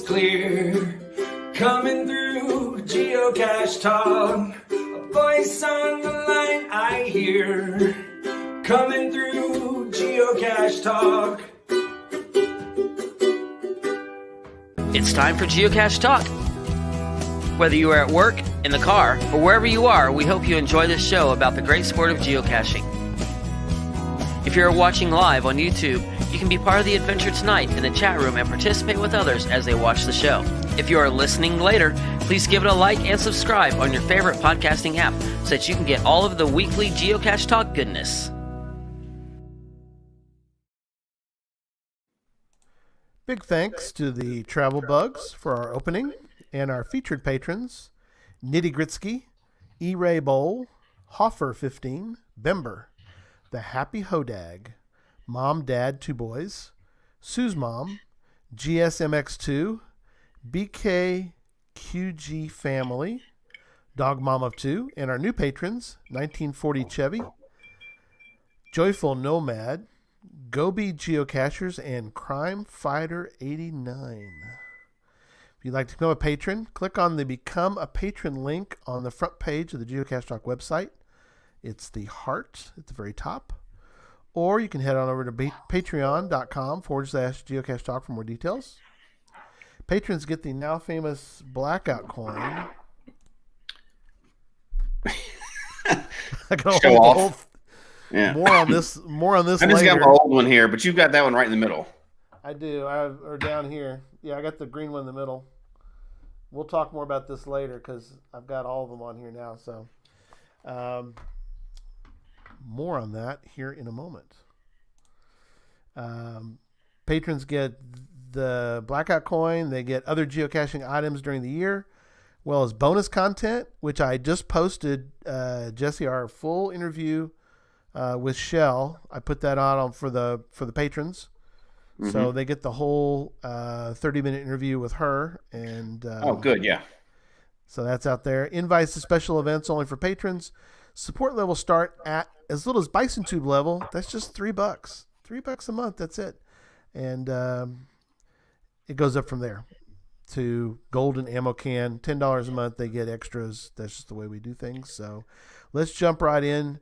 clear, coming through Geocache Talk. A voice on the line I hear, coming through Geocache Talk. It's time for Geocache Talk. Whether you are at work, in the car, or wherever you are, we hope you enjoy this show about the great sport of geocaching. If you're watching live on YouTube, you can be part of the adventure tonight in the chat room and participate with others as they watch the show. If you are listening later, please give it a like and subscribe on your favorite podcasting app so that you can get all of the weekly Geocache Talk goodness. Big thanks to the Travel Bugs for our opening and our featured patrons, Nitty Gritsky, E-Ray Bowl, Hoffer15, Bember, The Happy Hodag, Mom, Dad, Two Boys, Sue's Mom, GSMX2, BKQG Family, Dog Mom of Two, and our new patrons, 1940 Chevy, Joyful Nomad, Gobi Geocachers, and Crime Fighter 89. If you'd like to become a patron, click on the Become a Patron link on the front page of the Geocache Talk website. It's the heart at the very top. Or you can head on over to patreon.com/Geocache Talk for more details. Patrons get the now famous blackout coin. I can Show off. Yeah. More on this I just later. got my old one here, but you've got that one right in the middle. I do. Or down here. Yeah, I got the green one in the middle. We'll talk more about this later because I've got all of them on here now. So, more on that here in a moment. Patrons get the blackout coin. They get other geocaching items during the year, as well as bonus content, which I just posted. Jesse, our full interview with Shell. I put that on for the patrons. Mm-hmm. So they get the whole 30-minute interview with her. And oh, good, yeah. So that's out there. Invites to special events only for patrons. Support levels start at as little as Bison Tube level. That's just $3. $3 a month, that's it. And it goes up from there to Golden Ammo Can. $10 a month, they get extras. That's just the way we do things. So let's jump right in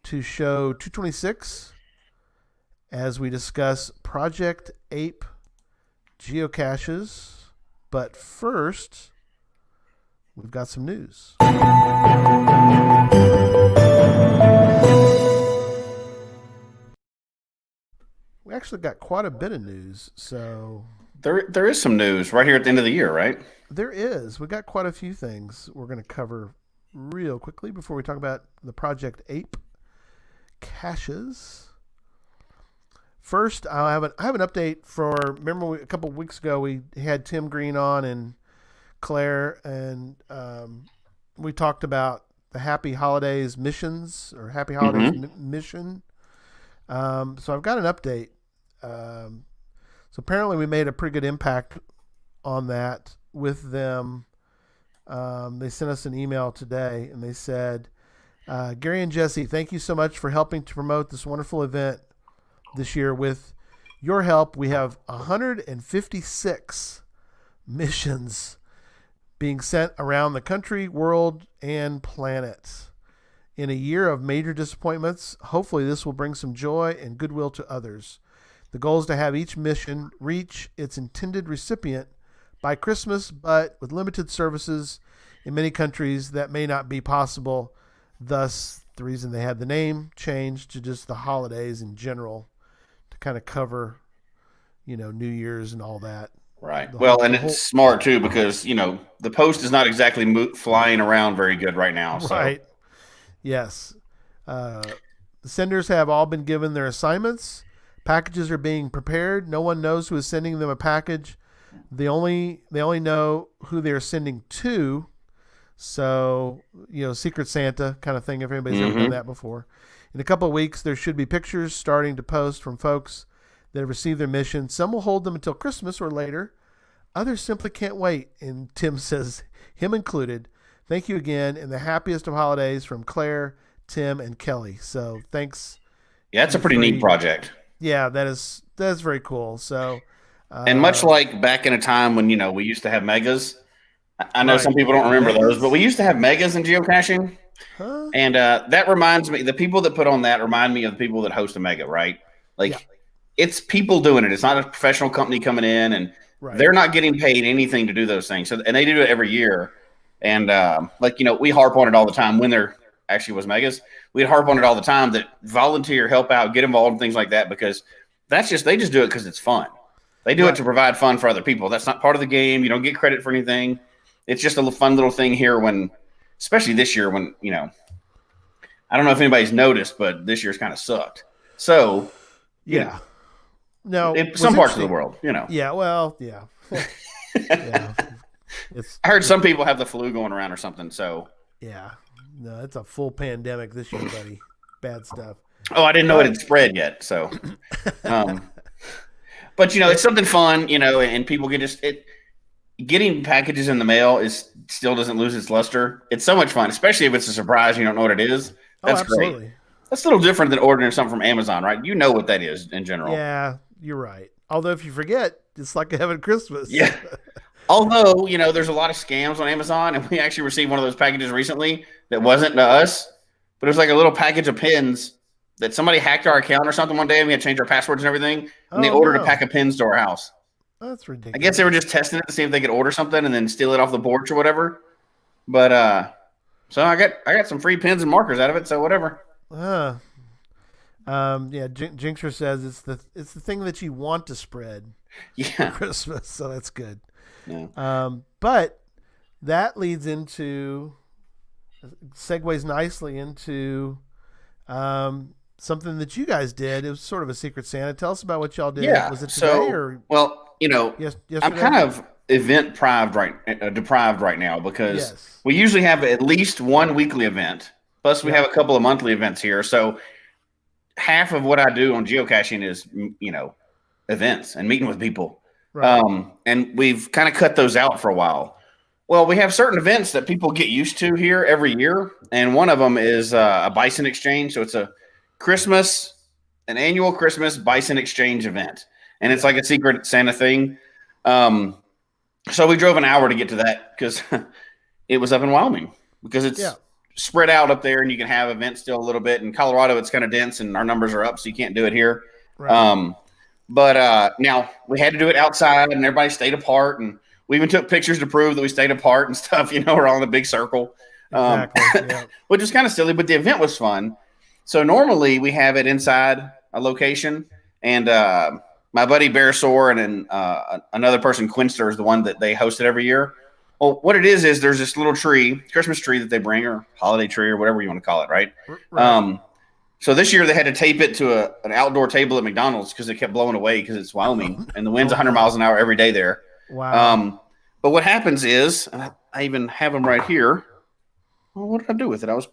to show 226 as we discuss Project A.P.E. geocaches. But first, we've got some news. We actually got quite a bit of news. So there is some news right here at the end of the year, right? There is. We got quite a few things we're going to cover real quickly before we talk about the Project A.P.E. caches. First, I have an update for. Remember, a couple of weeks ago we had Tim Green on and Claire, and we talked about the Happy Holidays missions or Happy Holidays mission. So I've got an update. So apparently we made a pretty good impact on that with them. They sent us an email today, and they said, Gary and Jesse, thank you so much for helping to promote this wonderful event this year. With your help, we have 156 missions being sent around the country, world, and planet. In a year of major disappointments, hopefully this will bring some joy and goodwill to others. The goal is to have each mission reach its intended recipient by Christmas, but with limited services in many countries that may not be possible. Thus, the reason they had the name changed to just the holidays in general to kind of cover, New Year's and all that. Right. Well, and it's smart too because, the post is not exactly flying around very good right now. So. Right. Yes. The senders have all been given their assignments. Packages are being prepared. No one knows who is sending them a package. They only know who they're sending to. So, Secret Santa kind of thing, if anybody's ever done that before. In a couple of weeks, there should be pictures starting to post from folks that have received their mission. Some will hold them until Christmas or later. Others simply can't wait. And Tim says, him included, thank you again, and the happiest of holidays from Claire, Tim, and Kelly. So thanks. Yeah, it's a pretty neat project. Yeah, that's very cool. So And much like back in a time when, we used to have megas, I know some people don't remember those, but we used to have megas in geocaching. Huh? And that reminds me, the people that put on that remind me of the people that host a mega, right? Like, it's people doing it. It's not a professional company coming in, and they're not getting paid anything to do those things. So, and they do it every year. And we harp on it all the time when there actually was megas. We'd harp on it all the time that volunteer, help out, get involved in things like that, because they just do it because it's fun. They do it to provide fun for other people. That's not part of the game. You don't get credit for anything. It's just a fun little thing here especially this year when, I don't know if anybody's noticed, but this year's kind of sucked. So, no, in some parts of the world, Yeah, well, yeah. Yeah. I heard some people have the flu going around or something, so. Yeah. No, it's a full pandemic this year, buddy. Bad stuff. Oh, I didn't know it had spread yet, so. But, it's something fun, and people get getting packages in the mail still doesn't lose its luster. It's so much fun, especially if it's a surprise, you don't know what it is. That's great. That's a little different than ordering something from Amazon, right? You know what that is in general. Yeah, you're right. Although if you forget, it's like having Christmas. Yeah. Although, there's a lot of scams on Amazon, and we actually received one of those packages recently that wasn't to us, but it was like a little package of pins that somebody hacked our account or something one day, and we had to change our passwords and everything, and they ordered a pack of pins to our house. That's ridiculous. I guess they were just testing it to see if they could order something and then steal it off the porch or whatever. But so I got some free pins and markers out of it, so whatever. Jinxer says it's the thing that you want to spread. Yeah. For Christmas, so that's good. Yeah. But that segues nicely into something that you guys did. It was sort of a Secret Santa. Tell us about what y'all did. Yeah. Was it today or? Well, yesterday? I'm kind of event deprived right now because we usually have at least one weekly event. Plus, we have a couple of monthly events here. So half of what I do on geocaching is, events and meeting with people. Right. And we've kind of cut those out for a while. Well, we have certain events that people get used to here every year. And one of them is a Bison exchange. So it's an annual Christmas Bison exchange event. And it's like a Secret Santa thing. So we drove an hour to get to that because it was up in Wyoming because it's spread out up there and you can have events still a little bit. In Colorado, it's kind of dense and our numbers are up, so you can't do it here. Right. But now we had to do it outside and everybody stayed apart. And we even took pictures to prove that we stayed apart and stuff. We're all in a big circle, which is kind of silly, but the event was fun. So normally we have it inside a location and my buddy Bearsore and another person, Quinster, is the one that they host it every year. Well, what it is there's this little Christmas tree that they bring, or holiday tree, or whatever you want to call it, right? So this year they had to tape it to an outdoor table at McDonald's because it kept blowing away because it's Wyoming and the wind's 100 miles an hour every day there. Wow. But what happens is, and I even have them right here. Well, what did I do with it? I was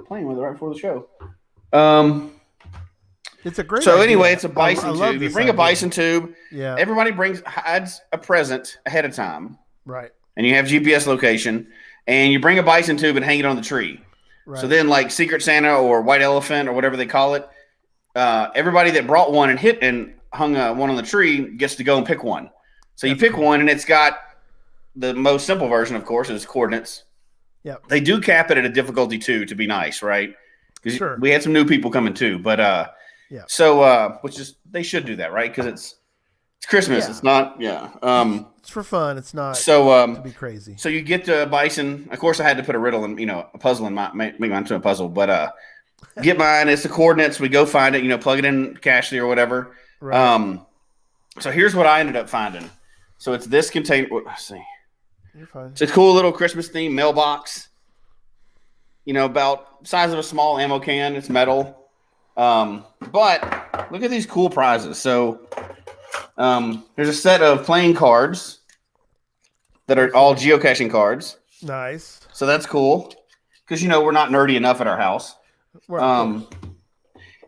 playing with it right before the show. It's a great. So idea. Anyway, it's a Bison tube. You bring a Bison tube. Yeah. Everybody hides a present ahead of time. Right. And you have GPS location, and you bring a Bison tube and hang it on the tree. Right. So then, like Secret Santa or White Elephant or whatever they call it, everybody that brought one and hung one on the tree gets to go and pick one. So you pick one, and it's got the most simple version, of course, is coordinates. Yeah. They do cap it at a difficulty 2 to be nice, right? Because we had some new people coming too, but so they should do that, right? Because it's Christmas. Yeah. It's not. It's for fun. It's not. So to be crazy. So you get to Bison. Of course, I had to put a riddle and a puzzle in make mine into a puzzle. But get mine. It's the coordinates. We go find it. Plug it in Cachly or whatever. Right. So here's what I ended up finding. So it's this container. Let's see. You're fine. It's a cool little Christmas themed mailbox. About size of a small ammo can. It's metal. But look at these cool prizes. So there's a set of playing cards that are all geocaching cards. Nice. So that's cool because we're not nerdy enough at our house. And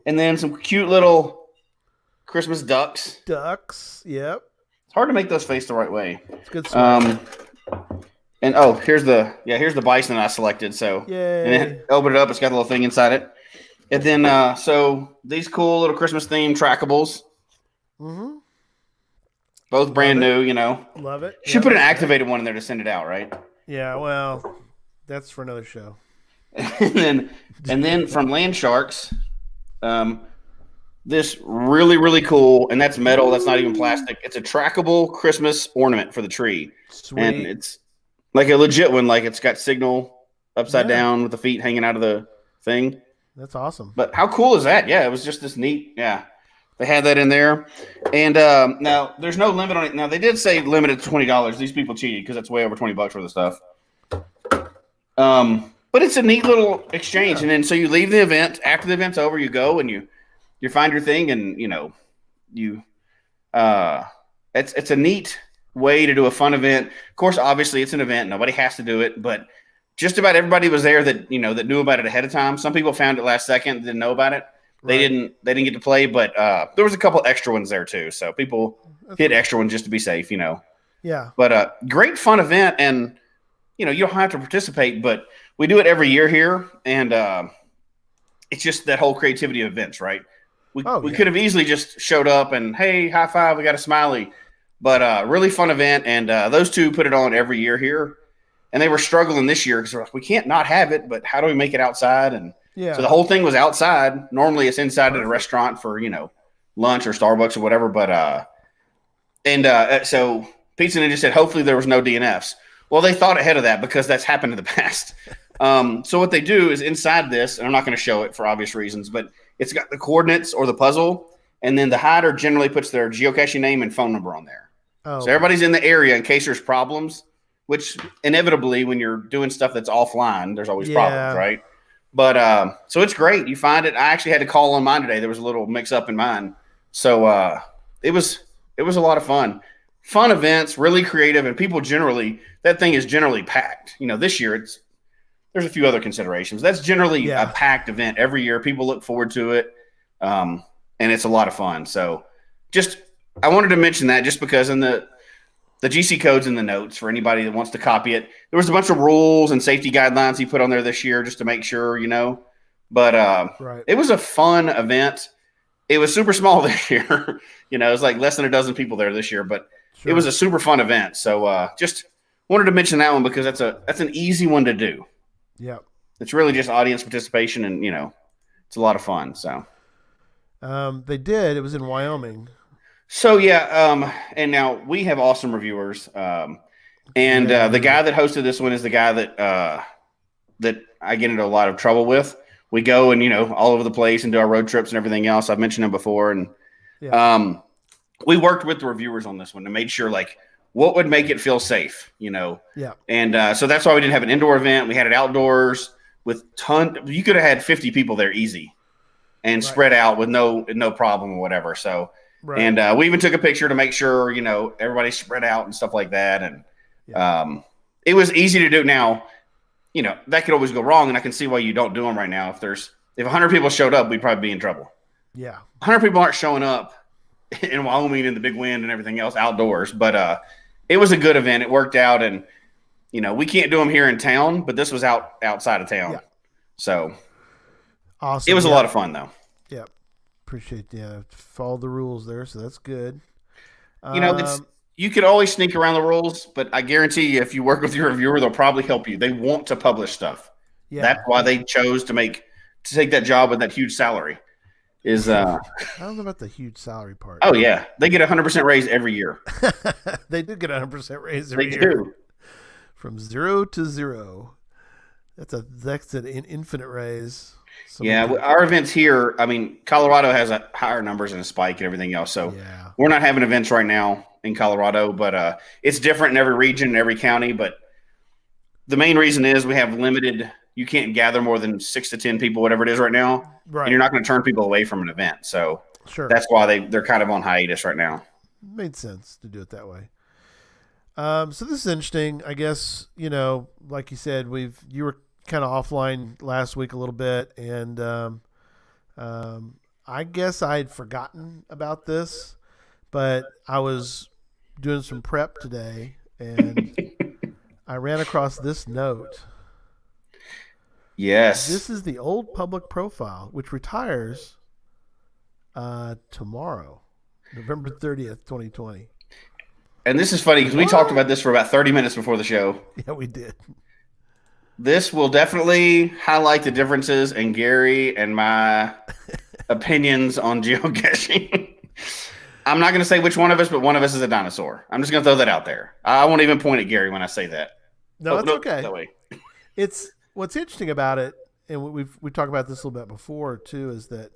then some cute little Christmas ducks. Yep. It's hard to make those face the right way. It's good. And here's the Bison I selected. So yay. And then open it up. It's got a little thing inside it. And then so these cool little Christmas themed trackables. Mm-hmm. Both brand new, you know. Love it. Should put an activated one in there to send it out, right? Yeah, well, that's for another show. and then from Land Sharks, this really, really cool, and that's metal. That's not even plastic. It's a trackable Christmas ornament for the tree. Sweet. And it's like a legit one. Like it's got signal upside down with the feet hanging out of the thing. That's awesome. But how cool is that? Yeah, it was just this neat. Yeah, they had that in there. And now there's no limit on it. Now they did say limited to $20. These people cheated because that's way over $20 worth of stuff. But it's a neat little exchange. And then so you leave the event. After the event's over, you go and you find your thing, and you know it's a neat way to do a fun event. Of course, obviously it's an event. Nobody has to do it, but just about everybody was there that knew about it ahead of time. Some people found it last second, didn't know about it. They didn't get to play, but there was a couple extra ones there too. So people hit extra ones just to be safe, Yeah. But great fun event, and you don't have to participate, but we do it every year here, and it's just that whole creativity of events, right? We could have easily just showed up and hey, high five, we got a smiley, but really fun event, and those two put it on every year here. And they were struggling this year because they're like, we can't not have it, but how do we make it outside? And so the whole thing was outside. Normally it's inside at a restaurant for, lunch or Starbucks or whatever. But so Pizza Ninja said, hopefully there was no DNFs. Well, they thought ahead of that because that's happened in the past. So what they do is inside this, and I'm not going to show it for obvious reasons, but it's got the coordinates or the puzzle. And then the hider generally puts their geocaching name and phone number on there. Oh, so everybody's in the area in case there's problems. Which inevitably, when you're doing stuff that's offline, there's always problems, right? But so it's great. You find it. I actually had to call on mine today. There was a little mix-up in mine, so it was a lot of fun. Fun events, really creative, and people generally that thing is generally packed. This year there's a few other considerations. That's generally a packed event every year. People look forward to it, and it's a lot of fun. So I wanted to mention that just because in the GC code's in the notes for anybody that wants to copy it. There was a bunch of rules and safety guidelines he put on there this year just to make sure, But It was a fun event. It was super small this year. It was like less than a dozen people there this year, but it was a super fun event. So just wanted to mention that one because that's an easy one to do. Yeah. It's really just audience participation and, it's a lot of fun. So they did. It was in Wyoming. So and now we have awesome reviewers, and the guy that hosted this one is the guy that I get into a lot of trouble with. We go and all over the place and do our road trips and everything else. I've mentioned him before, and we worked with the reviewers on this one and made sure what would make it feel safe, Yeah. And so that's why we didn't have an indoor event. We had it outdoors with you could have had 50 people there easy, and spread out with no problem or whatever. So. Right. And we even took a picture to make sure, everybody's spread out and stuff like that. And it was easy to do. Now, that could always go wrong, and I can see why you don't do them right now. If 100 people showed up, we'd probably be in trouble. Yeah. 100 people aren't showing up in Wyoming in the big wind and everything else outdoors. But it was a good event. It worked out. And, we can't do them here in town, but this was outside of town. Yeah. So awesome. It was a lot of fun, though. Yeah. Appreciate follow the rules there, so that's good. You could always sneak around the rules, but I guarantee you, if you work with your reviewer, they'll probably help you. They want to publish stuff. Yeah, that's why they chose to take that job with that huge salary. I don't know about the huge salary part. Oh yeah, they get 100% raise every year. They do get 100% raise every year. They do. From 0 to 0. That's an infinite raise. Our events here, Colorado has higher numbers and a spike and everything else. So we're not having events right now in Colorado, but it's different in every region, in every county. But the main reason is we have limited, you can't gather more than 6 to 10 people, whatever it is right now. Right. And you're not going to turn people away from an event. So that's why they're kind of on hiatus right now. Made sense to do it that way. So this is interesting. I guess, like you said, you were kind of offline last week a little bit, and I guess I'd forgotten about this, but I was doing some prep today, and I ran across this note. Yes. This is the old public profile, which retires tomorrow, November 30th, 2020. and this is funny because we talked about this for about 30 minutes before the show. Yeah, we did. This will definitely highlight the differences in Gary and my opinions on geocaching. I'm not going to say which one of us, but one of us is a dinosaur. I'm just going to throw that out there. I won't even point at Gary when I say that. No, that's okay. That way. It's what's interesting about it, and we talked about this a little bit before too, is that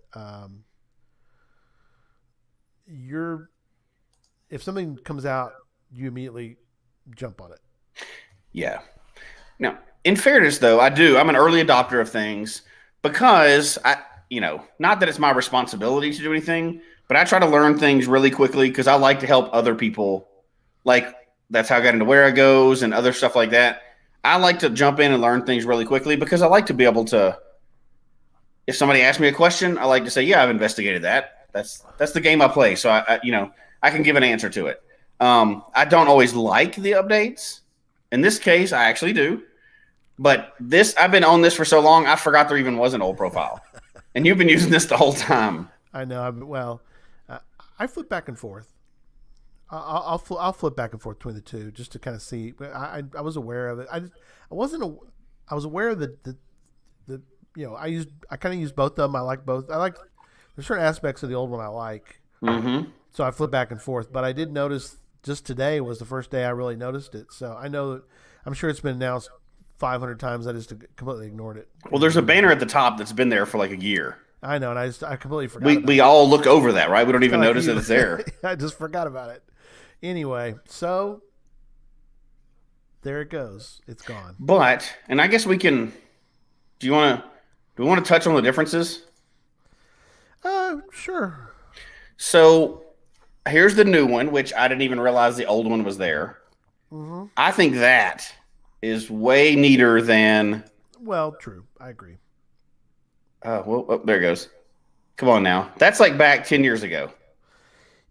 if something comes out, you immediately jump on it. Yeah. Now, in fairness, though, I'm an early adopter of things because not that it's my responsibility to do anything, but I try to learn things really quickly because I like to help other people. Like, that's how I got into Where I Goes and other stuff like that. I like to jump in and learn things really quickly because I like to be able to, if somebody asks me a question, I like to say, yeah, I've investigated that. That's the game I play. So I can give an answer to it. I don't always like the updates. In this case, I actually do. But I've been on this for so long, I forgot there even was an old profile. And you've been using this the whole time. I know. I flip back and forth. I'll flip back and forth between the two just to kind of see. I was aware of it. I was aware of the I kind of use both of them. I like both. There's certain aspects of the old one I like. Mm-hmm. So I flip back and forth. But I did notice just today was the first day I really noticed it. So I know that I'm sure it's been announced 500 times. I just completely ignored it. Well, there's a banner at the top that's been there for like a year. I know, and I completely forgot. We all look over that, right? We don't even notice that it's there. I just forgot about it. Anyway, so there it goes. It's gone. But, and I guess we can. Do we want to touch on the differences? Sure. So here's the new one, which I didn't even realize the old one was there. Mm-hmm. I think that is way neater than. Well, true. I agree. There it goes. Come on now. That's like back 10 years ago.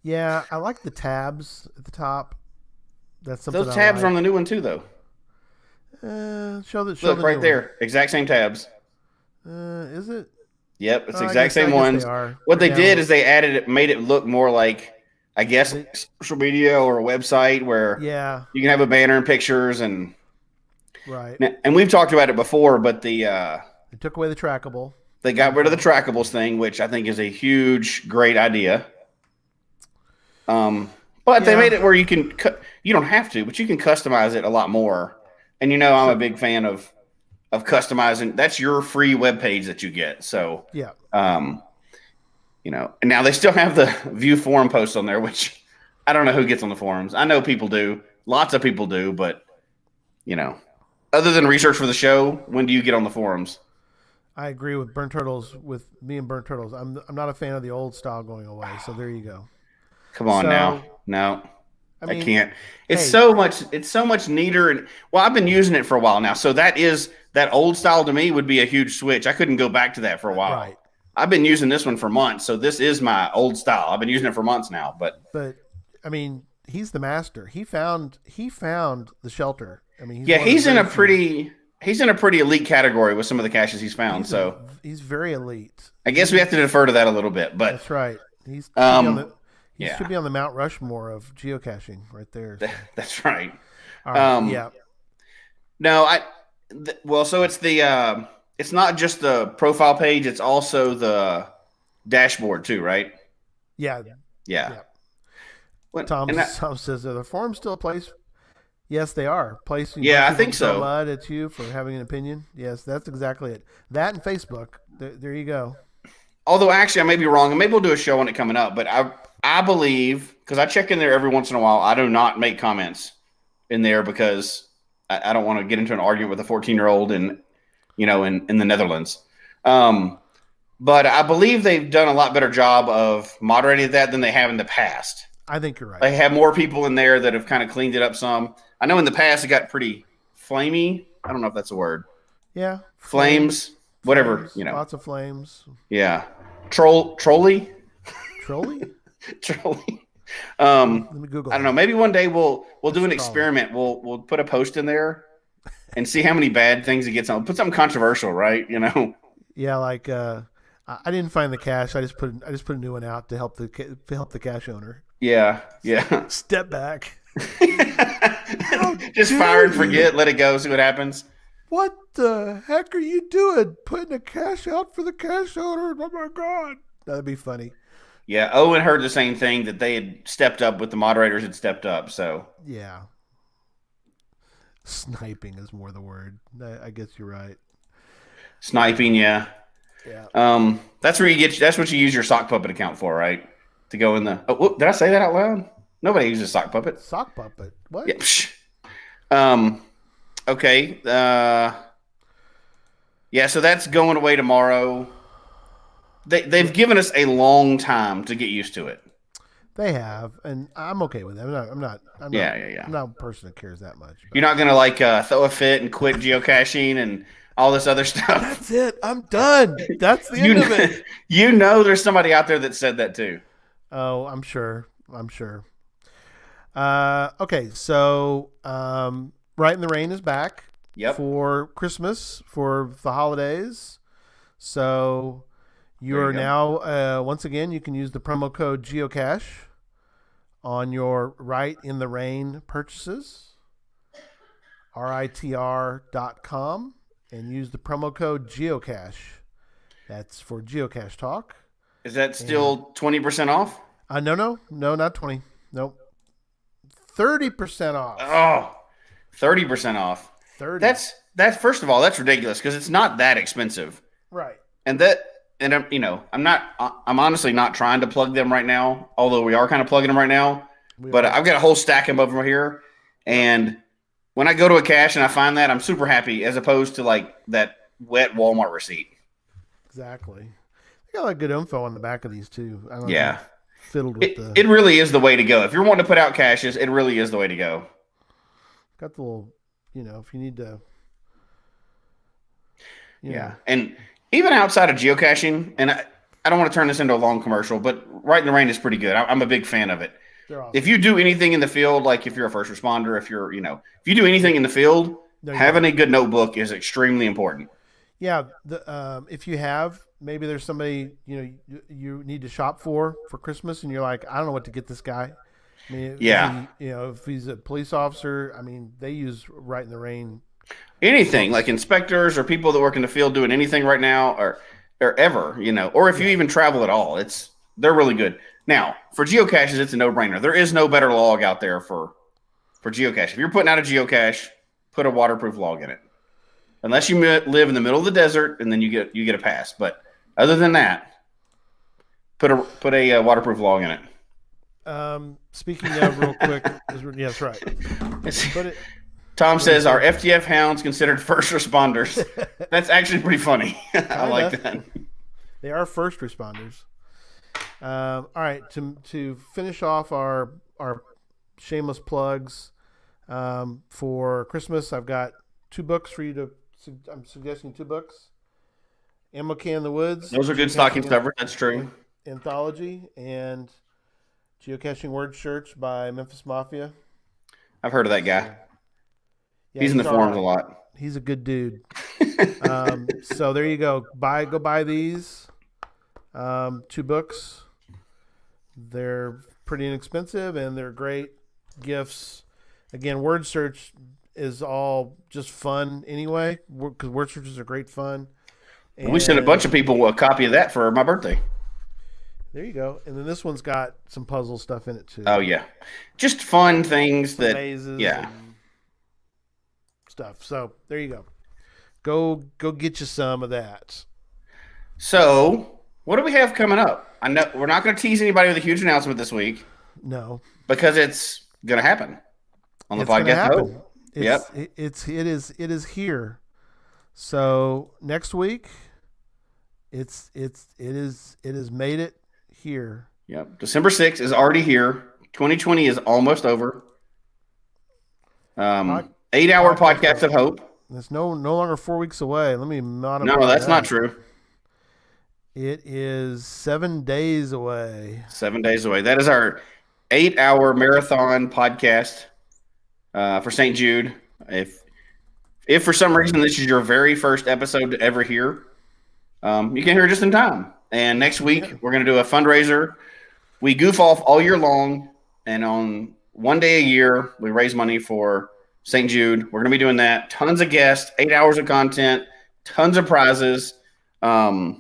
Yeah, I like the tabs at the top. That's something. Those tabs are on the new one too, though. Look right there. Exact same tabs. Is it? Yep, it's the exact same ones. What they did is they made it look more like, I guess, social media or a website where you can have a banner and pictures and. Right. And we've talked about it before, but they took away the trackable. They got rid of the trackables thing, which I think is a huge, great idea. But they made it where you can you don't have to, but you can customize it a lot more. And I'm a big fan of customizing. That's your free web page that you get. So and now they still have the view forum posts on there, which I don't know who gets on the forums. I know people do, lots of people do, but other than research for the show, when do you get on the forums? I agree with Burnt Turtles. With me and Burnt Turtles, I'm not a fan of the old style going away. So there you go. Come on now, no, I can't. It's so much neater, and I've been using it for a while now. So that old style to me would be a huge switch. I couldn't go back to that for a while. Right. I've been using this one for months, so this is my old style. I've been using it for months now, but I mean, he's the master. He found the shelter. I mean, he's in a pretty elite category with some of the caches he's found. He's very elite. I guess we have to defer to that a little bit, but that's right. He should be on the Mount Rushmore of geocaching right there. So. That's right. Yeah. No, so it's it's not just the profile page; it's also the dashboard too, right? Yeah. Tom says, "Are the forums still a place?" Yes, they are. I think so. Mud at you for having an opinion. Yes, that's exactly it. That and Facebook. There you go. Although, actually, I may be wrong, and maybe we'll do a show on it coming up. But I believe, because I check in there every once in a while, I do not make comments in there because I don't want to get into an argument with a 14-year-old in the Netherlands. But I believe they've done a lot better job of moderating that than they have in the past. I think you're right. They have more people in there that have kind of cleaned it up some. I know in the past it got pretty flamey. I don't know if that's a word. Yeah. Flames, whatever, Lots of flames. Yeah. Trolly? Trolly? Trolly. Let me Google I don't know. Maybe one day we'll do an experiment. We'll put a post in there and see how many bad things it gets on. Put something controversial, right? Yeah, like I didn't find the cache. I just put a new one out to help the cache owner. Yeah. Step back. Just fire and forget, let it go, see what happens. What the heck are you doing? Putting a cache out for the cache owner? Oh my God. That'd be funny. Yeah, Owen heard the same thing, that they had stepped up with the moderators had stepped up. So yeah, sniping is more the word. I guess you're right. Sniping, yeah. That's where you get. That's what you use your sock puppet account for, right? To go in the. Oh, whoop, did I say that out loud? Nobody uses sock puppet. Sock puppet. What? Yeah. Okay. Yeah. So that's going away tomorrow. They've given us a long time to get used to it. They have, and I'm okay with it. I'm not I'm not a person that cares that much. But. You're not gonna throw a fit and quit geocaching and all this other stuff. That's it. I'm done. That's the end of it. You know, there's somebody out there that said that too. Oh, I'm sure. Okay, so Right in the Rain is back. Yep. For Christmas, for the holidays. So you are now once again you can use the promo code Geocache on your Right in the Rain purchases. RITR.com and use the promo code Geocache. That's for Geocache Talk. Is that still 20% off? No, not 20. Nope. 30% off. Oh, 30% off. 30. That's first of all, that's ridiculous because it's not that expensive. Right. I'm honestly not trying to plug them right now, although we are kind of plugging them right now. But I've got a whole stack of them over here, and when I go to a cache and I find that, I'm super happy as opposed to like that wet Walmart receipt. Exactly. They got a lot of good info on the back of these too. I don't know. Yeah. Fiddled with it really is the way to go. If you're wanting to put out caches, it really is the way to go. Got the little, if you need to. Yeah. And even outside of geocaching, and I don't want to turn this into a long commercial, but Right in the Rain is pretty good. I'm a big fan of it. Awesome. If you do anything in the field, like if you're a first responder, if you do anything in the field, having a good notebook is extremely important. Yeah. If you have, maybe there's somebody, you need to shop for Christmas and you're like, I don't know what to get this guy. I mean, if he's a police officer, I mean, they use Right in the Rain. Anything like inspectors or people that work in the field doing anything right now or ever, or if you even travel at all, they're really good. Now, for geocaches, it's a no-brainer. There is no better log out there for geocache. If you're putting out a geocache, put a waterproof log in it. Unless you live in the middle of the desert, and then you get a pass. But other than that, put a waterproof log in it. Speaking of real quick, yes, right. Tom says, are FTF hounds considered first responders? That's actually pretty funny. I like that. They are first responders. All right, to finish off our shameless plugs for Christmas, I've got 2 books for you to. I'm suggesting 2 books. Ammo Can in the Woods. Those are good stocking stuffers. That's true. Anthology and Geocaching Word Search by Memphis Mafia. I've heard of that guy. Yeah, he's in the forums a lot. He's a good dude. So there you go. Go buy these 2 books. They're pretty inexpensive and they're great gifts. Again, Word Search is all just fun anyway, because word searches are great fun. And we sent a bunch of people a copy of that for my birthday. There you go. And then this one's got some puzzle stuff in it too. Oh yeah, just fun things that mazes, yeah, stuff. So there you go. Go get you some of that. So what do we have coming up? I know we're not going to tease anybody with a huge announcement this week. No, because it's going to happen on the podcast. It is here. So next week, it has made it here. Yep. December 6th is already here. 2020 is almost over. 8-hour podcast of hope. It's no longer 4 weeks away. Let me modify. No, that's not true. It is 7 days away. 7 days away. That is our 8-hour marathon podcast for St. Jude. If for some reason this is your very first episode to ever hear, you can hear it just in time. And next week we're going to do a fundraiser. We goof off all year long, and on one day a year. We raise money for St. Jude. We're going to be doing that. Tons of guests, 8 hours of content, tons of prizes. We're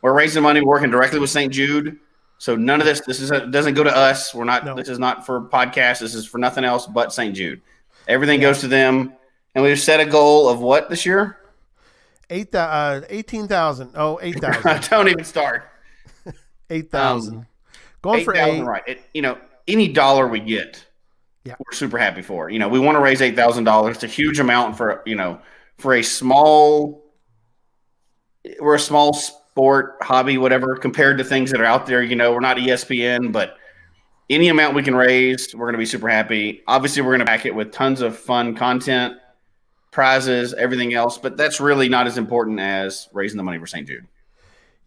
raising money, working directly with St. Jude. So none of this doesn't go to us. We're not. No. This is not for podcasts. This is for nothing else but St. Jude. Everything goes to them. And we've set a goal of what this year? 18,000. Oh, 8,000. Don't even start. 8,000. Going 8,000, for 8. Right. Any dollar we get, we're super happy for. We want to raise $8,000. It's a huge amount for for a small. We're a small sport, hobby, whatever, compared to things that are out there. We're not ESPN, but any amount we can raise, we're going to be super happy. Obviously, we're going to back it with tons of fun content, prizes, everything else, but that's really not as important as raising the money for St. Jude.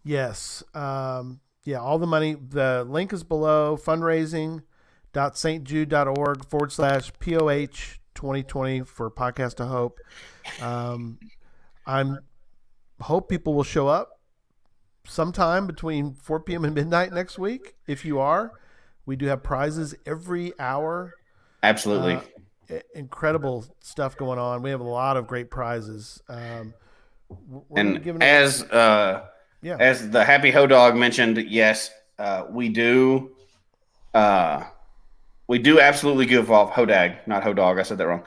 Yes. All the money. The link is below, fundraising.stjude.org/POH 2020 for Podcast of Hope. I hope people will show up sometime between 4 p.m. and midnight next week. If you are, we do have prizes every hour. Absolutely. Incredible stuff going on. We have a lot of great prizes. And as the Happy Ho Dog mentioned, yes, we do absolutely goof off. Hodag, not Ho Dog. I said that wrong.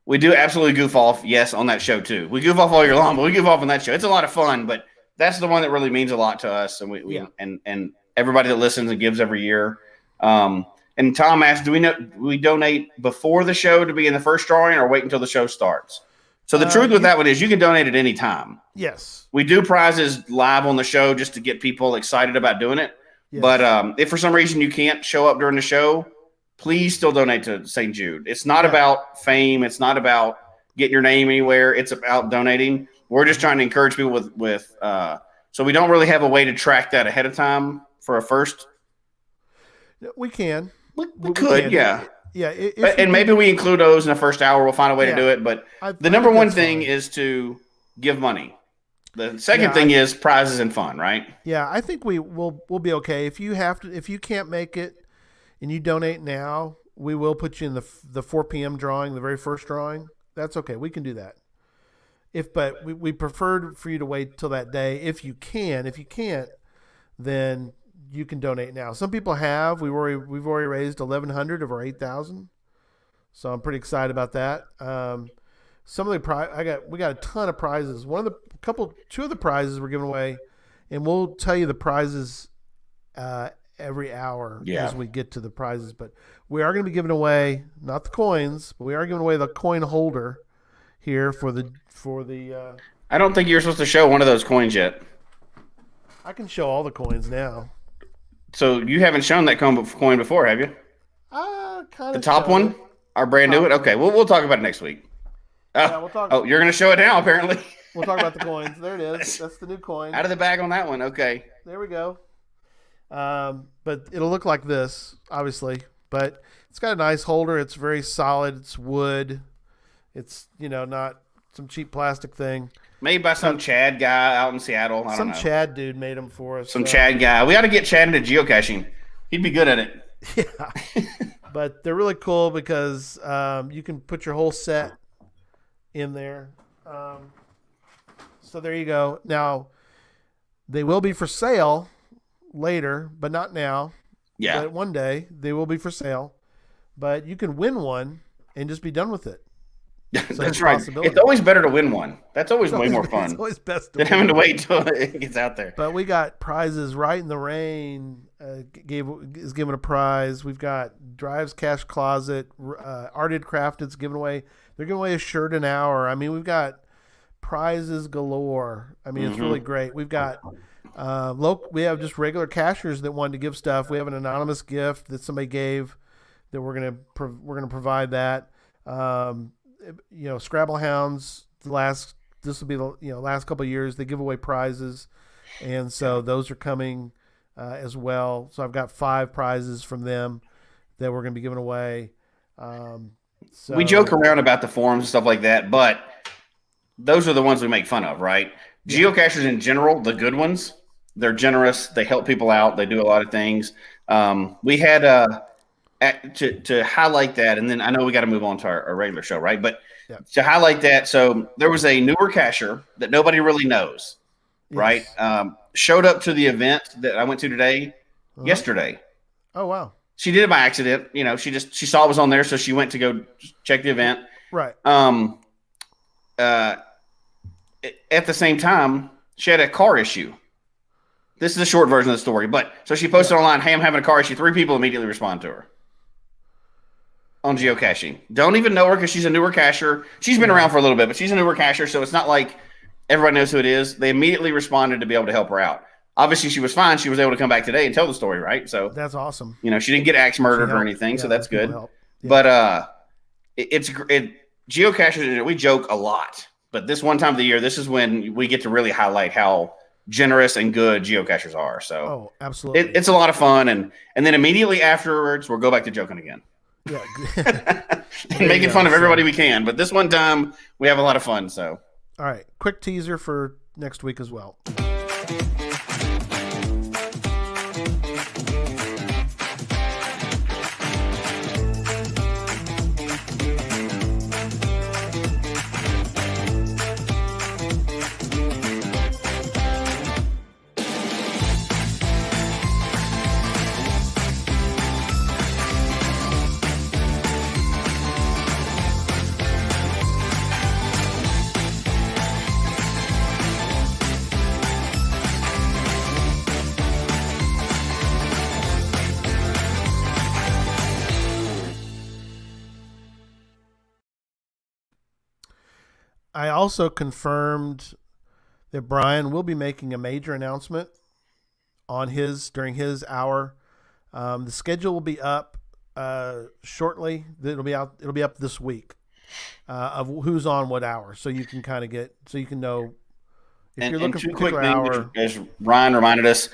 We do absolutely goof off, yes, on that show too. We goof off all year long, but we goof off on that show. It's a lot of fun, but that's the one that really means a lot to us, and and everybody that listens and gives every year. And Tom asked, do we donate before the show to be in the first drawing or wait until the show starts? So the truth with that one is you can donate at any time. Yes. We do prizes live on the show just to get people excited about doing it. Yes. But if for some reason you can't show up during the show, please still donate to St. Jude. It's not about fame. It's not about getting your name anywhere. It's about donating. We're just trying to encourage people with so we don't really have a way to track that ahead of time for a first. We can. We could, yeah. Yeah. And maybe we include those in the first hour. We'll find a way to do it. But the number one thing is to give money. The second thing is prizes and fun, right? Yeah, I think we'll be okay. If you can't make it and you donate now, we will put you in the 4 p.m. drawing, the very first drawing. That's okay. We can do that. But we prefer for you to wait till that day if you can. If you can't, then you can donate now. Some people have. We've already raised 1,100 of our 8,000, so I'm pretty excited about that. Some of the we got a ton of prizes. Two of the prizes we're giving away, and we'll tell you the prizes every hour as we get to the prizes. But we are going to be giving away not the coins, but we are giving away the coin holder here for the. I don't think you're supposed to show one of those coins yet. I can show all the coins now. So you haven't shown that coin before, have you? Kind of. The top one, our brand new one. Okay, we'll talk about it next week. We'll talk. Oh, you're going to show it now, apparently. We'll talk about the coins. There it is. That's the new coin. Out of the bag on that one. Okay. There we go. But it'll look like this, obviously. But it's got a nice holder. It's very solid. It's wood. It's not some cheap plastic thing. Made by some Chad guy out in Seattle. I don't know. Some Chad dude made them for us. Some Chad guy. We ought to get Chad into geocaching. He'd be good at it. Yeah. But they're really cool because you can put your whole set in there. So there you go. Now, they will be for sale later, but not now. Yeah. But one day they will be for sale. But you can win one and just be done with it. So that's right. It's always better to win one. That's always way more fun. It's always best than having to wait till it gets out there. But we got prizes. Right in the Rain is given a prize. We've got Drives Cash Closet, Arted Crafted's giving away. They're giving away a shirt an hour. I mean, we've got prizes galore. I mean, it's really great. We've got we have just regular cashers that wanted to give stuff. We have an anonymous gift that somebody gave that we're gonna provide that. Scrabble Hounds, last couple of years they give away prizes, and so those are coming as well. So I've got 5 prizes from them that we're going to be giving away. So we joke around about the forums and stuff like that, but those are the ones we make fun of, right? Yeah. Geocachers in general, the good ones, they're generous. They help people out. They do a lot of things. We had to highlight that, and then I know we got to move on to our regular show, right? But Yeah. to highlight that, so there was a newer cacher that nobody really knows, right? Showed up to the event that I went to today, yesterday. Oh, wow. She did it by accident. You know, she saw it was on there, so she went to go check the event. Right. At the same time, she had a car issue. This is a short version of the story, but so she posted online, "Hey, I'm having a car issue." 3 people immediately respond to her on geocaching. Don't even know her because she's a newer cacher. She's been around for a little bit, but she's a newer cacher, so it's not like everybody knows who it is. They immediately responded to be able to help her out. Obviously, she was fine. She was able to come back today and tell the story, right? So that's awesome. You know, she didn't get axe murdered or anything, so that's good. But geocachers, we joke a lot, but this one time of the year, this is when we get to really highlight how generous and good geocachers are. So, absolutely, it's a lot of fun, and then immediately afterwards, we'll go back to joking again. Yeah, and making fun of everybody we can. But this one time, we have a lot of fun. So, all right, quick teaser for next week as well. I also confirmed that Brian will be making a major announcement during his hour. The schedule will be up shortly. It'll be up this week of who's on what hour, so you can kind of know if you're looking for a particular hour. As Ryan reminded us,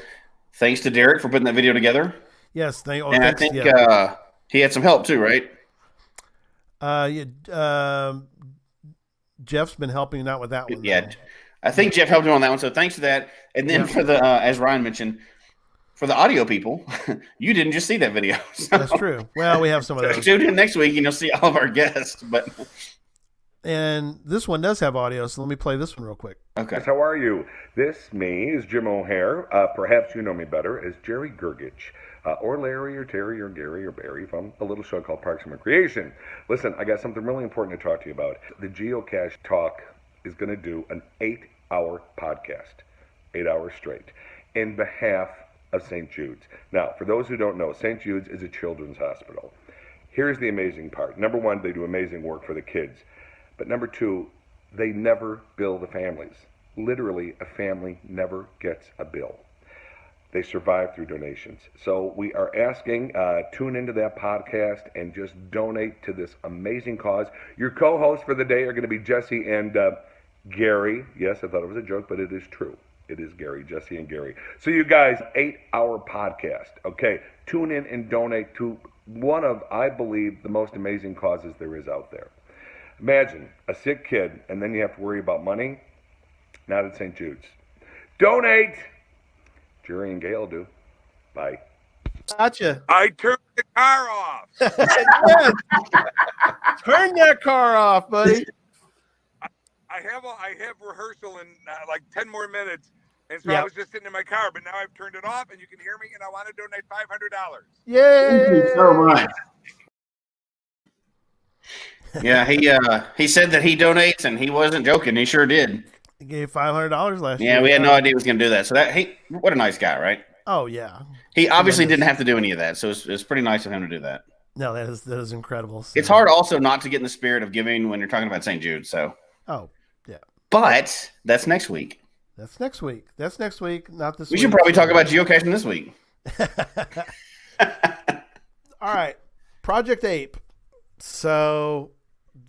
thanks to Derek for putting that video together. Yes, I think he had some help too, right? Jeff's been helping out with that one. Yeah, I think Jeff helped him on that one. So thanks for that. And then for the, as Ryan mentioned, for the audio people, you didn't just see that video. So. That's true. Well, we have some of those. Tune in next week and you'll see all of our guests. And this one does have audio, so let me play this one real quick. Okay. How are you? This me is Jim O'Hare. Perhaps you know me better as Jerry Gergich. Or Larry, or Terry, or Gary, or Barry from a little show called Parks and Recreation. Listen, I got something really important to talk to you about. The Geocache Talk is going to do an 8-hour podcast, 8 hours straight, in behalf of St. Jude's. Now, for those who don't know, St. Jude's is a children's hospital. Here's the amazing part. Number one, they do amazing work for the kids. But number two, they never bill the families. Literally, a family never gets a bill. They survive through donations. So we are asking, tune into that podcast and just donate to this amazing cause. Your co-hosts for the day are going to be Jesse and Gary. Yes, I thought it was a joke, but it is true. It is Gary, Jesse, and Gary. So you guys, 8-hour podcast. Okay, tune in and donate to one of, I believe, the most amazing causes there is out there. Imagine a sick kid, and then you have to worry about money. Not at St. Jude's. Donate! Jerry and Gail do. Bye. Gotcha. I turned the car off. Turn that car off, buddy. I have rehearsal in like 10 more minutes, and so I was just sitting in my car. But now I've turned it off, and you can hear me. And I want to donate $500. Yay! Thank you so much. Yeah, he said that he donates, and he wasn't joking. He sure did. He gave $500 last year. Yeah, we had no idea he was going to do that. So what a nice guy, right? Oh yeah. He obviously didn't have to do any of that, so it's pretty nice of him to do that. No, that is incredible. So. It's hard also not to get in the spirit of giving when you're talking about St. Jude. So. Oh yeah. But that's next week. That's next week. Not this week. We should probably talk about geocaching this week. All right, Project A.P.E. So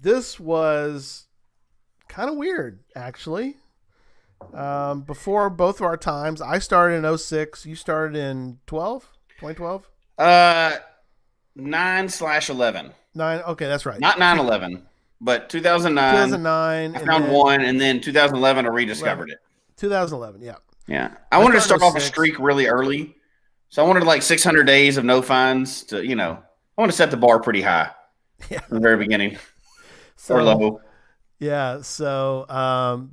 this was kind of weird, actually. Before both of our times, I started in 2006. You started in 2012? 9/11. 9. Okay, that's right. Not 9/11, but 2009. 2009. I found one, and then 2011 I rediscovered it. 2011, yeah. Yeah. I wanted to start off a streak really early. So I wanted like 600 days of no fines to, I want to set the bar pretty high from the very beginning or low. Yeah. So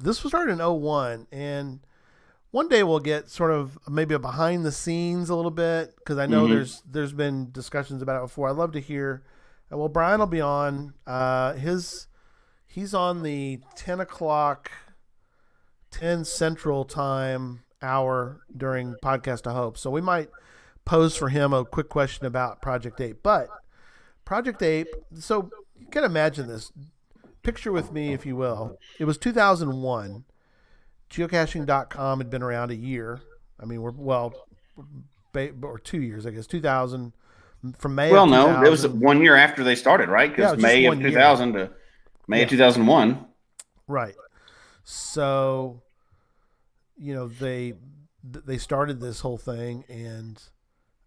this was started in 01, and one day we'll get sort of maybe a behind the scenes a little bit, because I know there's been discussions about it before. I'd love to hear. Well, Brian will be on. He's on the 10 o'clock, 10 Central Time hour during Podcast I Hope. So we might pose for him a quick question about Project Ape. But Project Ape, so you can imagine this. Picture with me, if you will. It was 2001. Geocaching.com had been around a year. I mean, or 2 years, I guess. 2000, from May of 2000. Well, no, it was 1 year after they started, right? Because May of 2000 to May of 2001. Right. So, they started this whole thing, and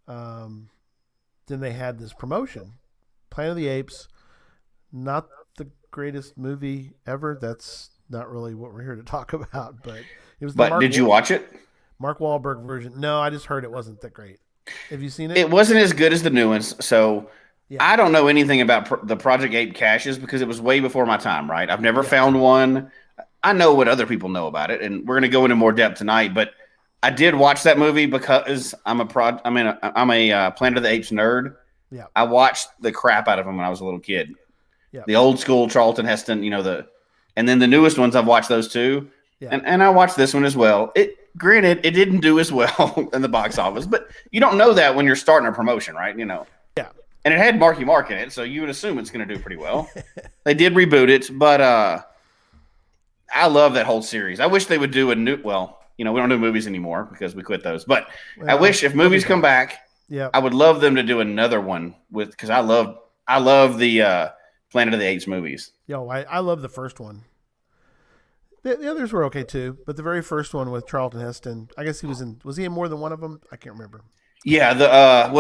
then they had this promotion. Planet of the Apes, not the greatest movie ever. That's not really what we're here to talk about, but it was. But did you watch it? Mark Wahlberg version? No, I just heard it wasn't that great. Have you seen it? It wasn't as good as the new ones. So I don't know anything about the Project Ape caches because it was way before my time. Right? I've never found one. I know what other people know about it, and we're going to go into more depth tonight. But I did watch that movie because I'm a Planet of the Apes nerd. Yeah, I watched the crap out of them when I was a little kid. Yeah, the old school Charlton Heston, and then the newest ones, I've watched those too. Yeah. And I watched this one as well. Granted, it didn't do as well in the box office, but you don't know that when you're starting a promotion, right? Yeah. And it had Marky Mark in it, so you would assume it's going to do pretty well. They did reboot it, but I love that whole series. I wish they would do a new. Well, we don't do movies anymore because we quit those. But I wish if movies come back, I would love them to do another one because I love the Planet of the Apes movies. I love the first one. The others were okay too, but the very first one with Charlton Heston, I guess was he in more than one of them? I can't remember. Yeah, that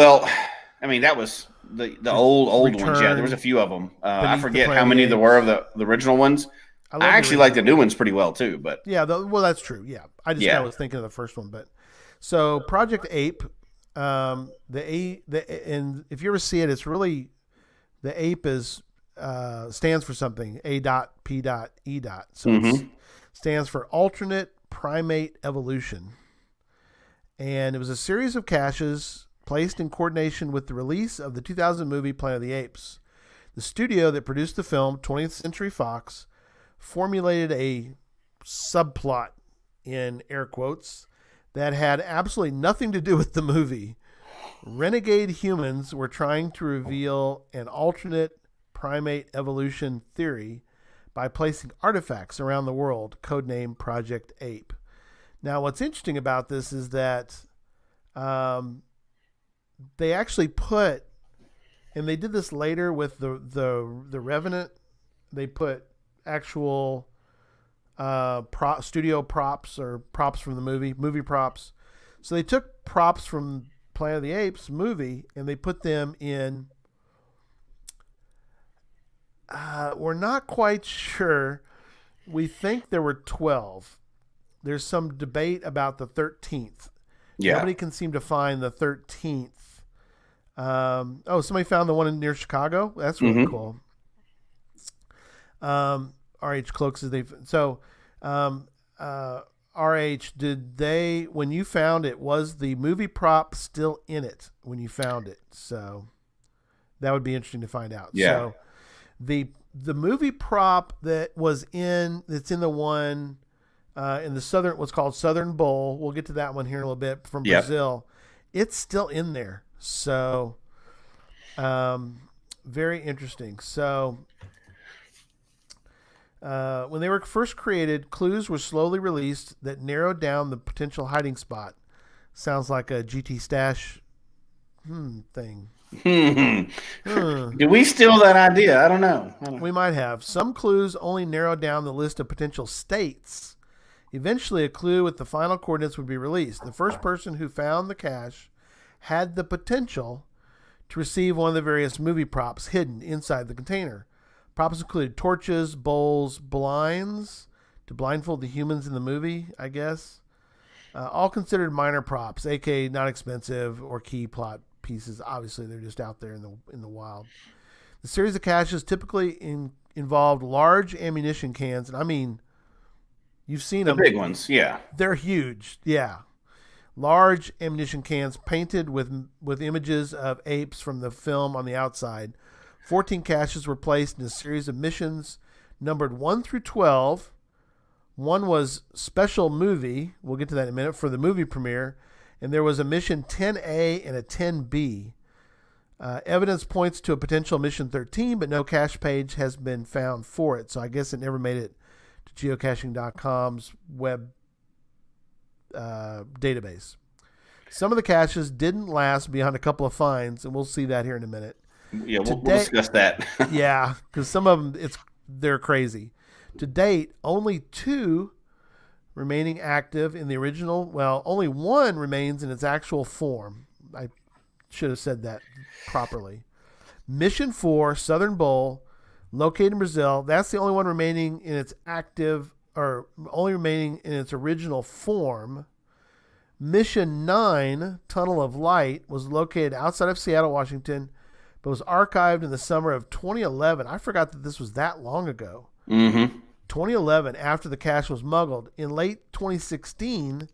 was the old Return, ones. Yeah, there was a few of them. I forget how many there were of the original ones. I actually like the new ones pretty well too, but that's true. Yeah, I was thinking of the first one, but so Project Ape, and if you ever see it, it's really the ape is stands for something. A.P.E. So it stands for Alternate Primate Evolution, and it was a series of caches placed in coordination with the release of the 2000 movie Planet of the Apes. The studio that produced the film, 20th Century Fox, formulated a subplot, in air quotes, that had absolutely nothing to do with the movie. Renegade humans were trying to reveal an alternate primate evolution theory by placing artifacts around the world, codenamed Project Ape. Now, what's interesting about this is that they actually put, and they did this later with the Revenant, they put actual studio props or props from the movie props. So they took props from Planet of the Apes movie and they put them in. We're not quite sure. We think there were 12. There's some debate about the 13th. Yeah. Nobody can seem to find the 13th. Somebody found the one near Chicago. That's really cool. RH Cloaks is RH, when you found it, was the movie prop still in it when you found it? So that would be interesting to find out. Yeah. So the movie prop that's in the one in the southern, what's called Southern Bowl, we'll get to that one here in a little bit, from Brazil. It's still in there. So very interesting. So when they were first created, clues were slowly released that narrowed down the potential hiding spot. Sounds like a GT Stash thing. Did we steal that idea? I don't know. We might have. Some clues only narrowed down the list of potential states. Eventually, a clue with the final coordinates would be released. The first person who found the cache had the potential to receive one of the various movie props hidden inside the container. Props included torches, bowls, blinds to blindfold the humans in the movie, I guess. All considered minor props, aka not expensive or key plot pieces. Obviously, they're just out there in the wild. The series of caches typically involved large ammunition cans, and I mean, you've seen The them. big ones, yeah. They're huge, yeah. Large ammunition cans painted with images of apes from the film on the outside. 14 caches were placed in a series of missions numbered 1 through 12. One was special movie. We'll get to that in a minute for the movie premiere. And there was a mission 10A and a 10B. Evidence points to a potential mission 13, but no cache page has been found for it. So I guess it never made it to geocaching.com's web database. Some of the caches didn't last beyond a couple of finds, and we'll see that here in a minute. Yeah, we'll discuss that. Yeah, because some of them they're crazy. To date, only 2 remaining active in the original. Well, only 1 remains in its actual form. I should have said that properly. Mission 4, Southern Bowl, located in Brazil. That's the only one remaining in its active, or only remaining in its original form. Mission 9, Tunnel of Light, was located outside of Seattle, Washington, but was archived in the summer of 2011. I forgot that this was that long ago. Mm-hmm. 2011, after the cache was smuggled. In late 2016,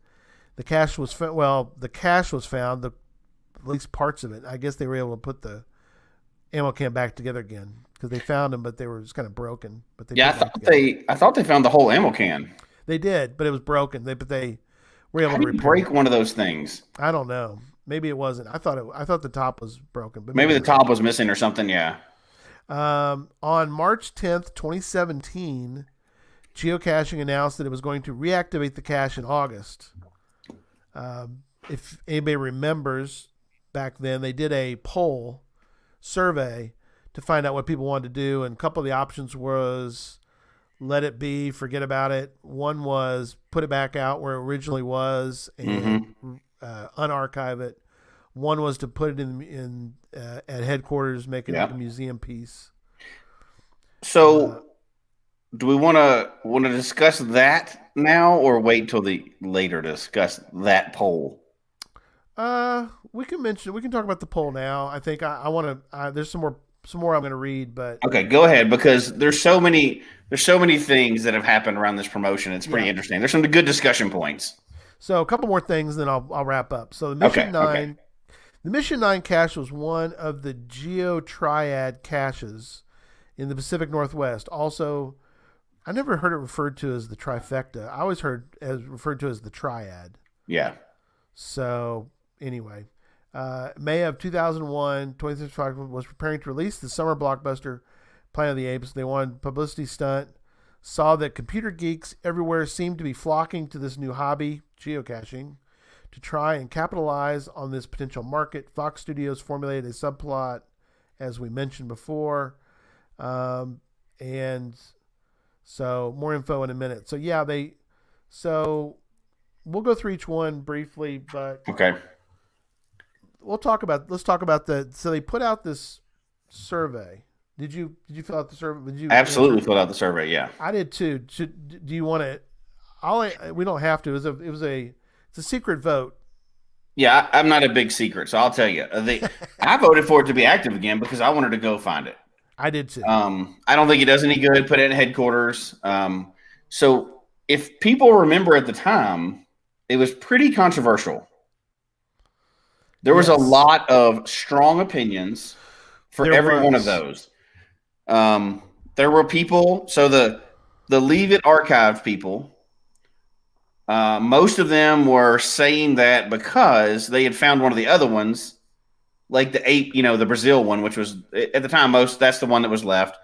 the cache was found. Well, the cache was found, at least parts of it. I guess they were able to put the ammo can back together again because they found them, but they were just kind of broken. But they I thought they found the whole ammo can. They did, but it was broken. But they were able How to do you repair break it. one of those things? I don't know. Maybe it wasn't. I thought the top was broken, but Maybe the top was missing or something. Yeah. On March 10th, 2017, Geocaching announced that it was going to reactivate the cache in August. If anybody remembers, back then they did a poll survey to find out what people wanted to do, and a couple of the options was let it be, forget about it. One was put it back out where it originally was and unarchive it. One was to put it in at headquarters, make it a museum piece. So, do we want to discuss that now, or wait till the later to discuss that poll? We can talk about the poll now. I think I want to. There's some more I'm going to read, but okay, go ahead, because there's so many things that have happened around this promotion. It's pretty interesting. There's some good discussion points. So a couple more things, then I'll wrap up. So the Mission 9. The Mission 9 cache was one of the Geo Triad caches in the Pacific Northwest. Also, I never heard it referred to as the trifecta. I always heard it referred to as the triad. Yeah. So, anyway, May of 2001, 2065 was preparing to release the summer blockbuster Planet of the Apes. They wanted publicity stunt, saw that computer geeks everywhere seemed to be flocking to this new hobby, geocaching, to try and capitalize on this potential market. Fox Studios formulated a subplot, as we mentioned before. And so more info in a minute. So yeah, so we'll go through each one briefly, but okay. Let's talk about so they put out this survey. Did you fill out the survey? Did you absolutely fill out the survey? Yeah, I did too. Do you want to? We don't have to. It's a secret vote. Yeah, I'm not a big secret, so I'll tell you. I voted for it to be active again because I wanted to go find it. I did too. I don't think it does any good. Put it in headquarters. So if people remember at the time, it was pretty controversial. There was a lot of strong opinions for every one of those. There were people. So the Leave It archive people. Most of them were saying that because they had found one of the other ones, like the ape, the Brazil one, which was at the time that's the one that was left.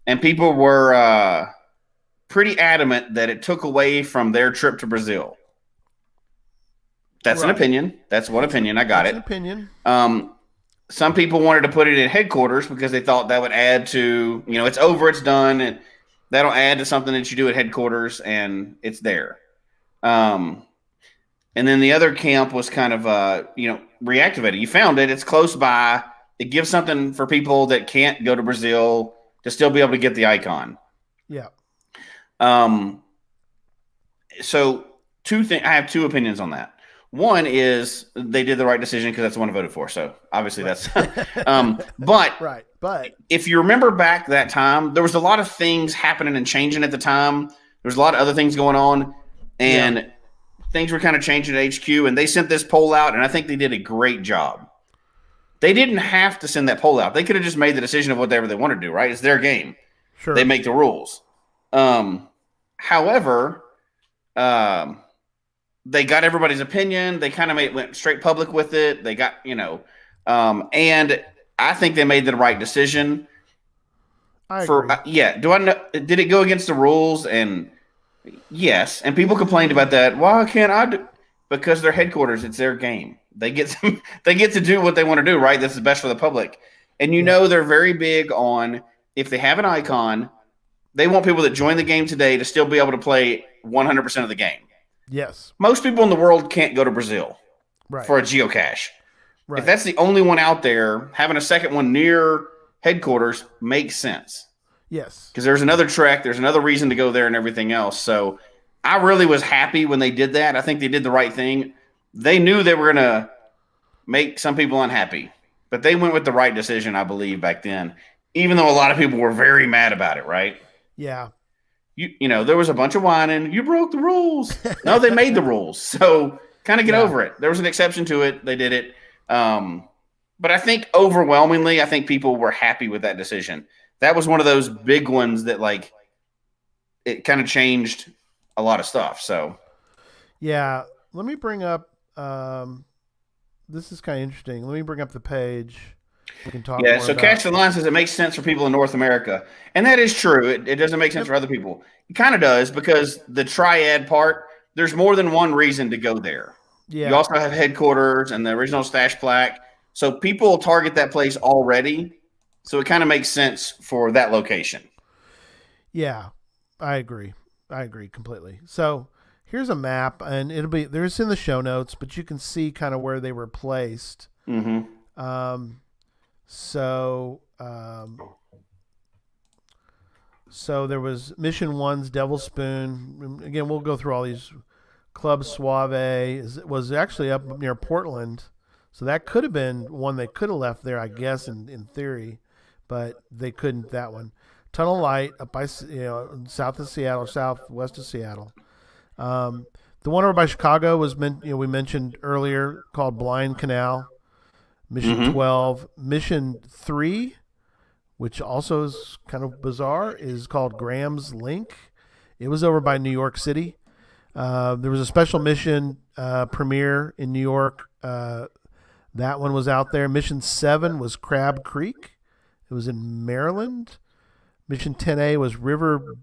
And people were pretty adamant that it took away from their trip to Brazil. That's an opinion. That's one opinion. I got it. An opinion. Some people wanted to put it in headquarters because they thought that would add to, it's over, it's done, and that'll add to something that you do at headquarters, and it's there. And then the other camp was kind of, reactivated. You found it. It's close by. It gives something for people that can't go to Brazil to still be able to get the icon. Yeah. So I have two opinions on that. One is they did the right decision because that's the one I voted for. So obviously that's, but Right. But if you remember back that time, there was a lot of things happening and changing at the time. There was a lot of other things going on, and things were kind of changing at HQ, and they sent this poll out, and I think they did a great job. They didn't have to send that poll out. They could have just made the decision of whatever they want to do, right? It's their game. sure. They make the rules. However, they got everybody's opinion. They kind of went straight public with it. They got, and I think they made the right decision. I agree. Do I know? Did it go against the rules? And yes, and people complained about that. Why can't I do? Because their headquarters, it's their game. They get to do what they want to do, right? This is best for the public. And they're very big on, if they have an icon, they want people that join the game today to still be able to play 100% of the game. Yes. Most people in the world can't go to Brazil Right. for a geocache. Right. If that's the only one out there, having a second one near headquarters makes sense. Yes. Because there's another trek, there's another reason to go there and everything else. So I really was happy when they did that. I think they did the right thing. They knew they were going to make some people unhappy, but they went with the right decision, I believe, back then, even though a lot of people were very mad about it, right? Yeah. There was a bunch of whining. You broke the rules. No, they made the rules. So kind of get over it. There was an exception to it. They did it. But I think overwhelmingly, people were happy with that decision. That was one of those big ones that, like, it kind of changed a lot of stuff. So, yeah, let me bring up. This is kind of interesting. Let me bring up the page. We can talk. Yeah. So Cache the Line says it makes sense for people in North America, and that is true. It doesn't make sense for other people. It kind of does, because the triad part, there's more than one reason to go there. Yeah. You also have headquarters and the original stash plaque, so people target that place already. So it kind of makes sense for that location. Yeah, I agree. I agree completely. So here's a map, and there's in the show notes, but you can see kind of where they were placed. Mm-hmm. So there was Mission 1's Devil's Spoon. Again, we'll go through all these. Club Suave was actually up near Portland. So that could have been one they could have left there, I guess, in theory. But they couldn't, that one. Tunnel Light up by, south of Seattle, southwest of Seattle. The one over by Chicago was, we mentioned earlier, called Blind Canal. Mission 12. Mission 3, which also is kind of bizarre, is called Graham's Link. It was over by New York City. There was a special mission premiere in New York. That one was out there. Mission 7 was Crab Creek. It was in Maryland. Mission 10A was River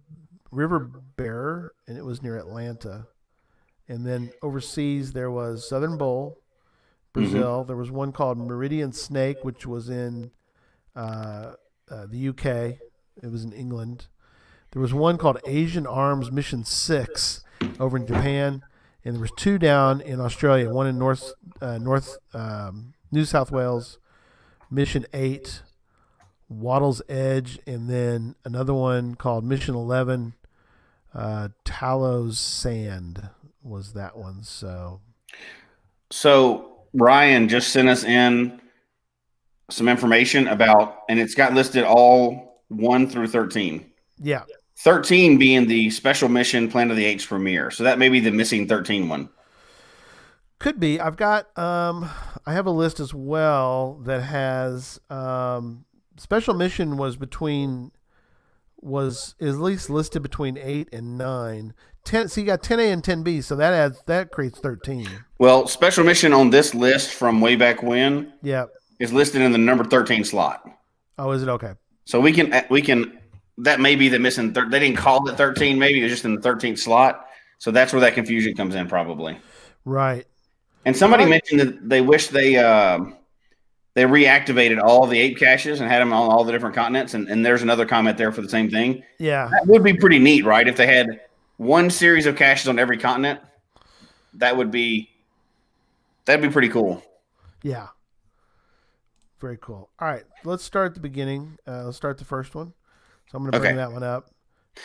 Bearer, and it was near Atlanta. And then overseas there was Southern Bowl, Brazil. There was one called Meridian Snake, which was in the UK. It was in England. There was one called Asian Arms Mission 6 over in Japan, and there was 2 down in Australia. One in North New South Wales, Mission 8, Waddle's Edge, and then another one called Mission 11, Talos Sand was that one. So Ryan just sent us in some information about, and it's got listed all 1 through 13. Yeah. 13 being the special mission Planet of the Apes premiere. So that may be the missing 13 one. Could be. I've got I have a list as well that has special mission was at least listed between 8 and 9. 10, so you got 10A and 10B, so that creates 13. Well, special mission on this list from way back when is listed in the number 13 slot. Oh, is it? Okay. So we can that may be the missing. They didn't call it 13. Maybe it was just in the 13th slot. So that's where that confusion comes in, probably. Right. And somebody mentioned that they wish they reactivated all the ape caches and had them on all the different continents. And there's another comment there for the same thing. Yeah. That would be pretty neat, right? If they had one series of caches on every continent, that'd be pretty cool. Yeah. Very cool. All right. Let's start at the beginning. Let's start the first one. So I'm going to bring that one up.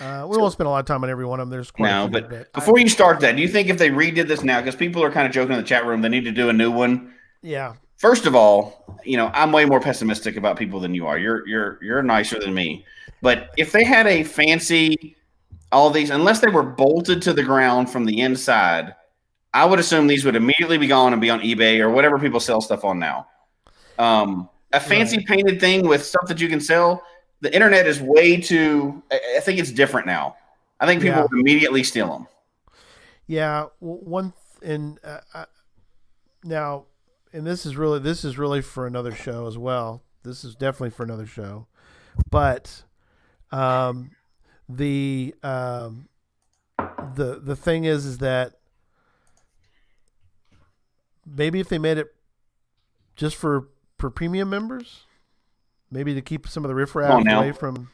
We won't spend a lot of time on every one of them. There's quite a few. But before you start that, do you think if they redid this now, because people are kind of joking in the chat room, they need to do a new one? Yeah. First of all, I'm way more pessimistic about people than you are. You're nicer than me. But if they had a fancy, all these, unless they were bolted to the ground from the inside, I would assume these would immediately be gone and be on eBay or whatever people sell stuff on now. A fancy painted thing with stuff that you can sell. The internet is way too. I think it's different now. I think people would immediately steal them. Yeah, now, and this is really for another show as well. This is definitely for another show, but the thing is that maybe if they made it just for premium members, maybe to keep some of the riffraff away from.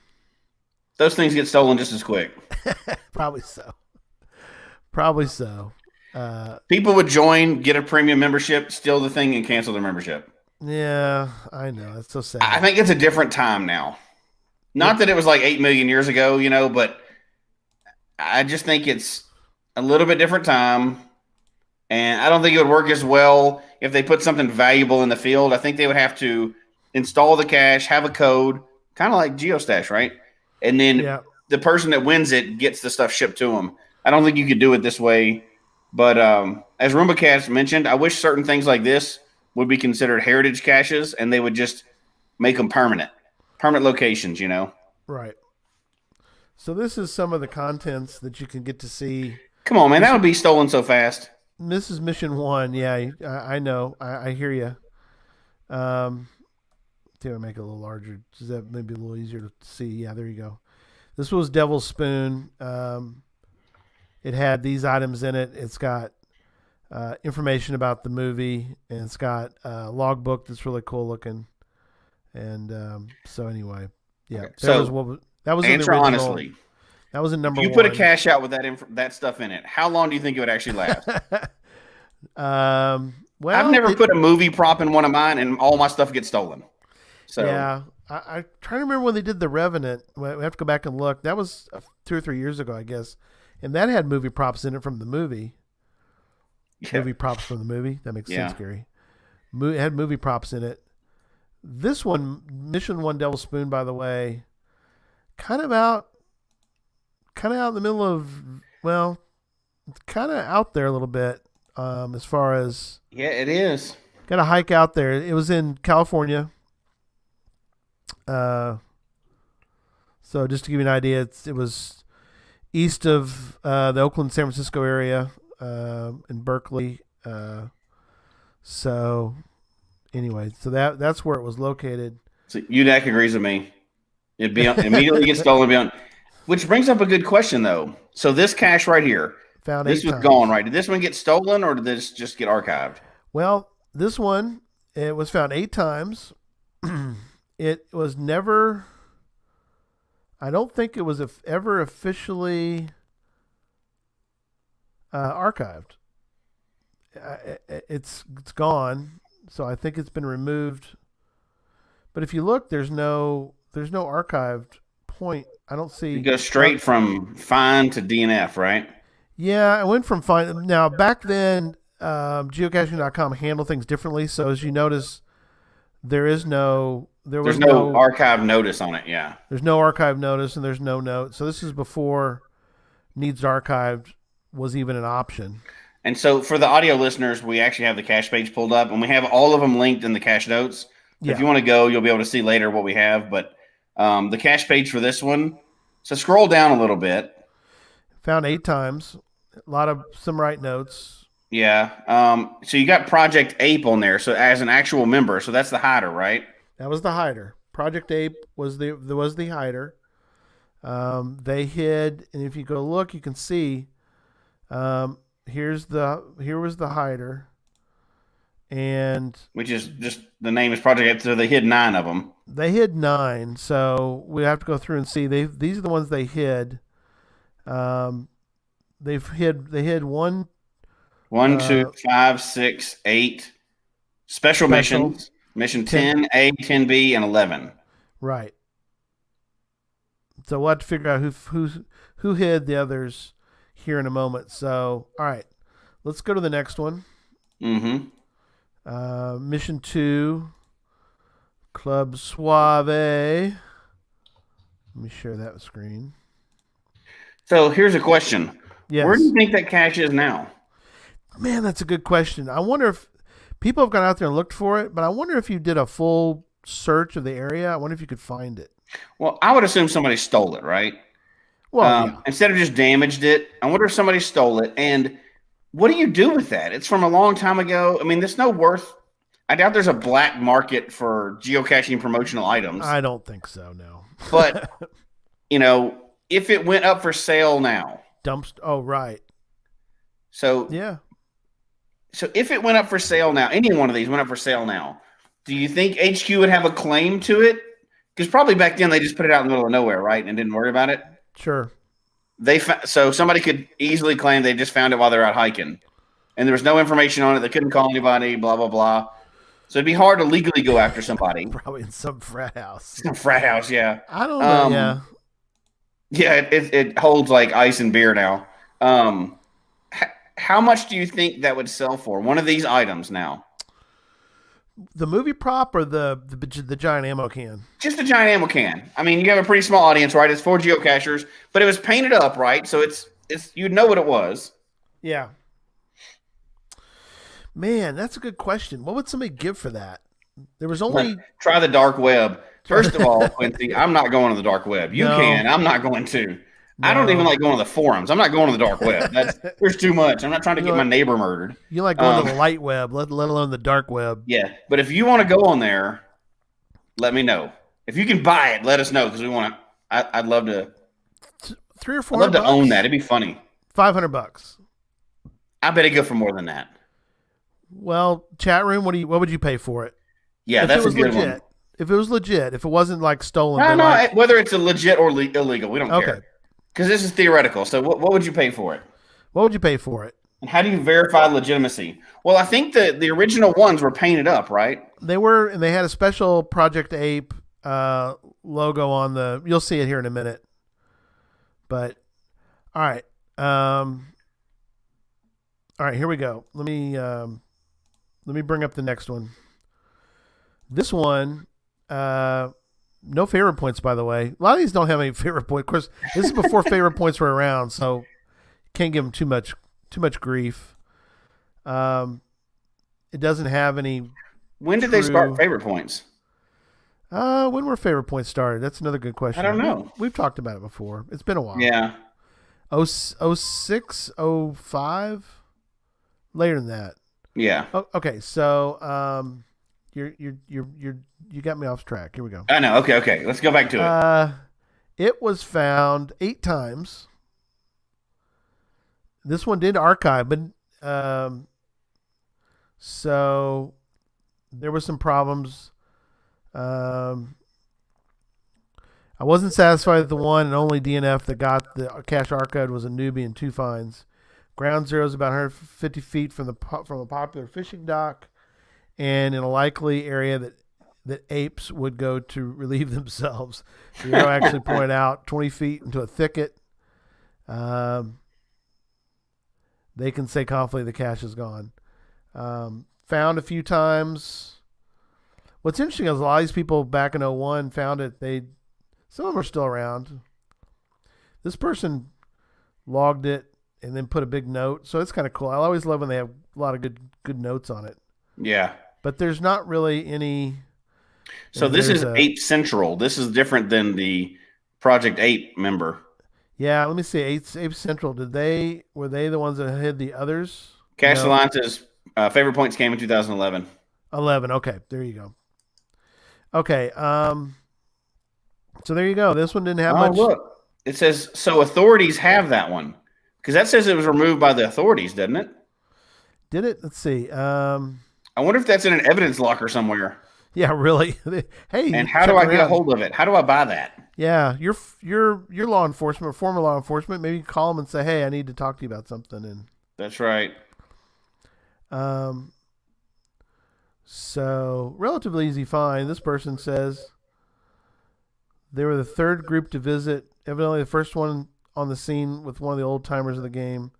Those things get stolen just as quick. Probably so. People would join, get a premium membership, steal the thing, and cancel their membership. Yeah, I know. That's so sad. I think it's a different time now. Not that it was like 8 million years ago, but I just think it's a little bit different time. And I don't think it would work as well if they put something valuable in the field. I think they would have to install the cache, have a code, kind of like Geostash, right? And then the person that wins it gets the stuff shipped to them. I don't think you could do it this way. But as Roomba Cats mentioned, I wish certain things like this would be considered heritage caches, and they would just make them permanent locations, Right. So this is some of the contents that you can get to see. Come on, man. That would be stolen so fast. This is mission 1. Yeah, I know. I hear you. See if I make it a little larger. Is that maybe a little easier to see? Yeah, there you go. This was Devil's Spoon. It had these items in it. It's got information about the movie, and it's got a logbook that's really cool looking. And so anyway, yeah. Okay. So that was in the original. Honestly. That was in number 1. You put a cache out with that stuff in it. How long do you think it would actually last? Well, I've never put a movie prop in one of mine, and all my stuff gets stolen. So yeah, I trying to remember when they did The Revenant. We have to go back and look. That was 2 or 3 years ago, I guess, and that had movie props in it from the movie. Yeah. Movie props from the movie. That makes sense, Gary. It had movie props in it. This one, Mission 1 Devil's Spoon, by the way, kind of out in the middle of, well, it's kind of out there a little bit as far as. Yeah, it is. Got to hike out there. It was in California. So just to give you an idea, it was east of the Oakland, San Francisco area in Berkeley. So anyway, so that's where it was located. So UDAC agrees with me. It'd be immediately get stolen. Which brings up a good question, though. So this cache right here, this was gone, right? Did this one get stolen, or did this just get archived? Well, this one, it was found 8 times. It was never. I don't think it was ever officially archived. It's gone, so I think it's been removed. But if you look, there's no archived point. I don't see. You go straight from find to DNF, right? Yeah, I went from find. Now back then, geocaching.com handled things differently. So as you notice, there's no archive notice on it. Yeah, there's no archive notice and there's no note. So this is before needs archived was even an option. And so for the audio listeners, we actually have the cache page pulled up, and we have all of them linked in the cache notes. Yeah. If you want to go, you'll be able to see later what we have. But the cache page for this one. So scroll down a little bit. Found 8 times. A lot of some right notes. Yeah. So you got Project A.P.E on there. So as an actual member, so that's the hider, right? That was the hider. Project A.P.E was the hider. They hid, and if you go look, you can see. Here was the hider, and which is just the name is Project A.P.E. So they hid 9 of them. They hid 9, so we have to go through and see. These are the ones they hid. They hid 1, 2, 5, 6, 8 special missions. Mission 10A, 10B, and 11. Right. So we'll have to figure out who hid the others here in a moment. So, all right, let's go to the next one. Mm-hmm. Mission 2, Club Suave. Let me share that screen. So here's a question. Yes. Where do you think that cache is now? Man, that's a good question. I wonder if people have gone out there and looked for it, but I wonder if you did a full search of the area, I wonder if you could find it. Well, I would assume somebody stole it, right? Well, yeah. Instead of just damaged it, I wonder if somebody stole it. And what do you do with that? It's from a long time ago. I mean, there's no worth. I doubt there's a black market for geocaching promotional items. I don't think so, no. But, if it went up for sale now. Oh, right. So, yeah. So if it went up for sale now, any one of these went up for sale now, do you think HQ would have a claim to it? Because probably back then they just put it out in the middle of nowhere, right, and didn't worry about it. Sure. So somebody could easily claim they just found it while they're out hiking, and there was no information on it. They couldn't call anybody. Blah blah blah. So it'd be hard to legally go after somebody. Probably in some frat house. Some frat house, yeah. I don't know. Yeah. Yeah, it holds like ice and beer now. How much do you think that would sell for? One of these items now. The movie prop or the giant ammo can? Just a giant ammo can. I mean, you have a pretty small audience, right? It's for geocachers, but it was painted up, right? So it's you'd know what it was. Yeah. Man, that's a good question. What would somebody give for that? There was only try the dark web. First of all, Quincy, I'm not going to the dark web. You can. I'm not going to. No. I don't even like going to the forums. I'm not going to the dark web. There's too much. I'm not trying to get my neighbor murdered. You like going to the light web, let alone the dark web. Yeah, but if you want to go on there, let me know. If you can buy it, let us know because we want to. I'd love to. $300 or $400. I'd love to own that. It'd be funny. $500. I bet it'd go for more than that. Well, chat room, what would you pay for it? Yeah, if that's it was a good legit. one. If it was legit, if it wasn't like stolen. No, whether it's a legit or illegal, we don't care. Because this is theoretical. So what would you pay for it? What would you pay for it? And how do you verify legitimacy? Well, I think the original ones were painted up, right? They were, and they had a special Project A.P.E. Logo on the. You'll see it here in a minute. But all right, here we go. Let me bring up the next one. This one, no favorite points, by the way. A lot of these don't have any favorite points. Of course, this is before favorite points were around, so can't give them too much grief. It doesn't have any. When did they start favorite points? When were favorite points started? That's another good question. I don't know. We've talked about it before. It's been a while. Yeah. 06, 05? Later than that. Yeah. Oh, okay, so you got me off track. Here we go. I know. Okay. Let's go back to it. It was found 8 times. This one did archive, but so there were some problems. I wasn't satisfied with the one and only DNF that got the cache archived was a newbie and 2 finds. Ground zero is about 150 feet from a popular fishing dock, and in a likely area that apes would go to relieve themselves. The arrow actually pointed out 20 feet into a thicket. They can say confidently the cache is gone. Found a few times. What's interesting is a lot of these people back in 01 found it. Some of them are still around. This person logged it and then put a big note. So it's kind of cool. I always love when they have a lot of good notes on it. Yeah. But there's not really any. So this is A.P.E. Central. This is different than the Project A.P.E. member. Yeah, let me see. A.P.E. Central. Were they the ones that hid the others? Cache Alliance's favorite points came in 2011. 11. Okay, there you go. Okay. So there you go. This one didn't have much. Look. It says so. Authorities have that one because that says it was removed by the authorities, doesn't it? Did it? Let's see. I wonder if that's in an evidence locker somewhere. Yeah, really. Hey. And how do I get a hold of it? How do I buy that? Yeah, you're law enforcement or former law enforcement. Maybe call them and say, "Hey, I need to talk to you about something." And that's right. So relatively easy find. This person says They were the third group to visit. Evidently, the first one on the scene with one of the old timers of the game.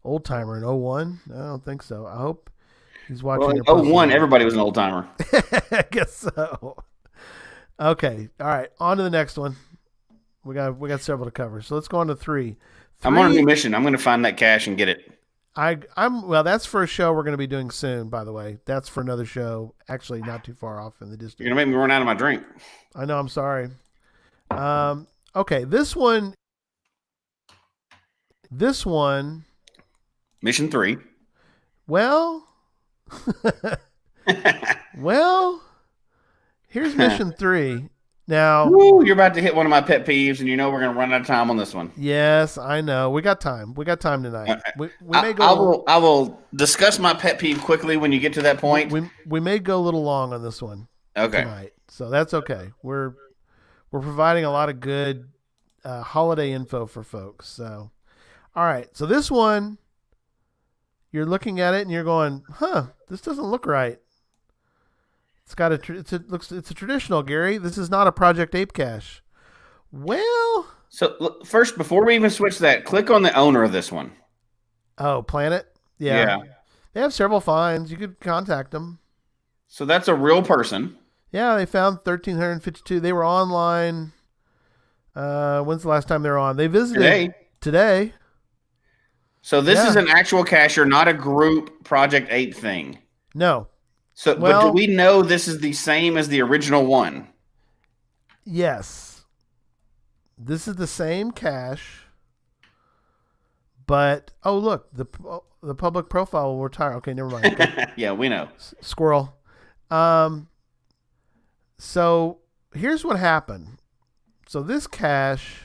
Old timer in 01? I don't think so. I hope he's watching. Well, in your post 01, now. everybody was an old timer. I guess so. Okay. All right. On to the next one. We got several to cover. So let's go on to 3. I'm on a new mission. I'm going to find that cache and get it. Well, that's for a show we're going to be doing soon, by the way. That's for another show, actually not too far off in the distance. You're going to make me run out of my drink. I know, I'm sorry. Okay, this one. Mission 3. Well, here's mission 3. Now, Woo, you're about to hit one of my pet peeves, and you know we're going to run out of time on this one. yes, I know. We got time. We got time tonight. We may I go. I will discuss my pet peeve quickly when you get to that point. We may go a little long on this one Okay. tonight, so that's okay. We're providing a lot of good holiday info for folks. So, all right. So this one, you're looking at it and you're going, "Huh, this doesn't look right." It's a traditional, Gary. This is not a Project Ape cache. Well, So look, first, before we even switch that, click on the owner of this one. oh, Planet. Yeah. They have several finds. You could contact them. So that's a real person. Yeah, they found 1,352. They were online. When's the last time they were on? They visited today. So this is an actual cacher, not a group Project 8 thing. No. So, but do we know this is the same as the original one? Yes. This is the same cache, but look, the public profile will retire. Okay, never mind. Yeah, we know. Squirrel. So here's what happened. So this cache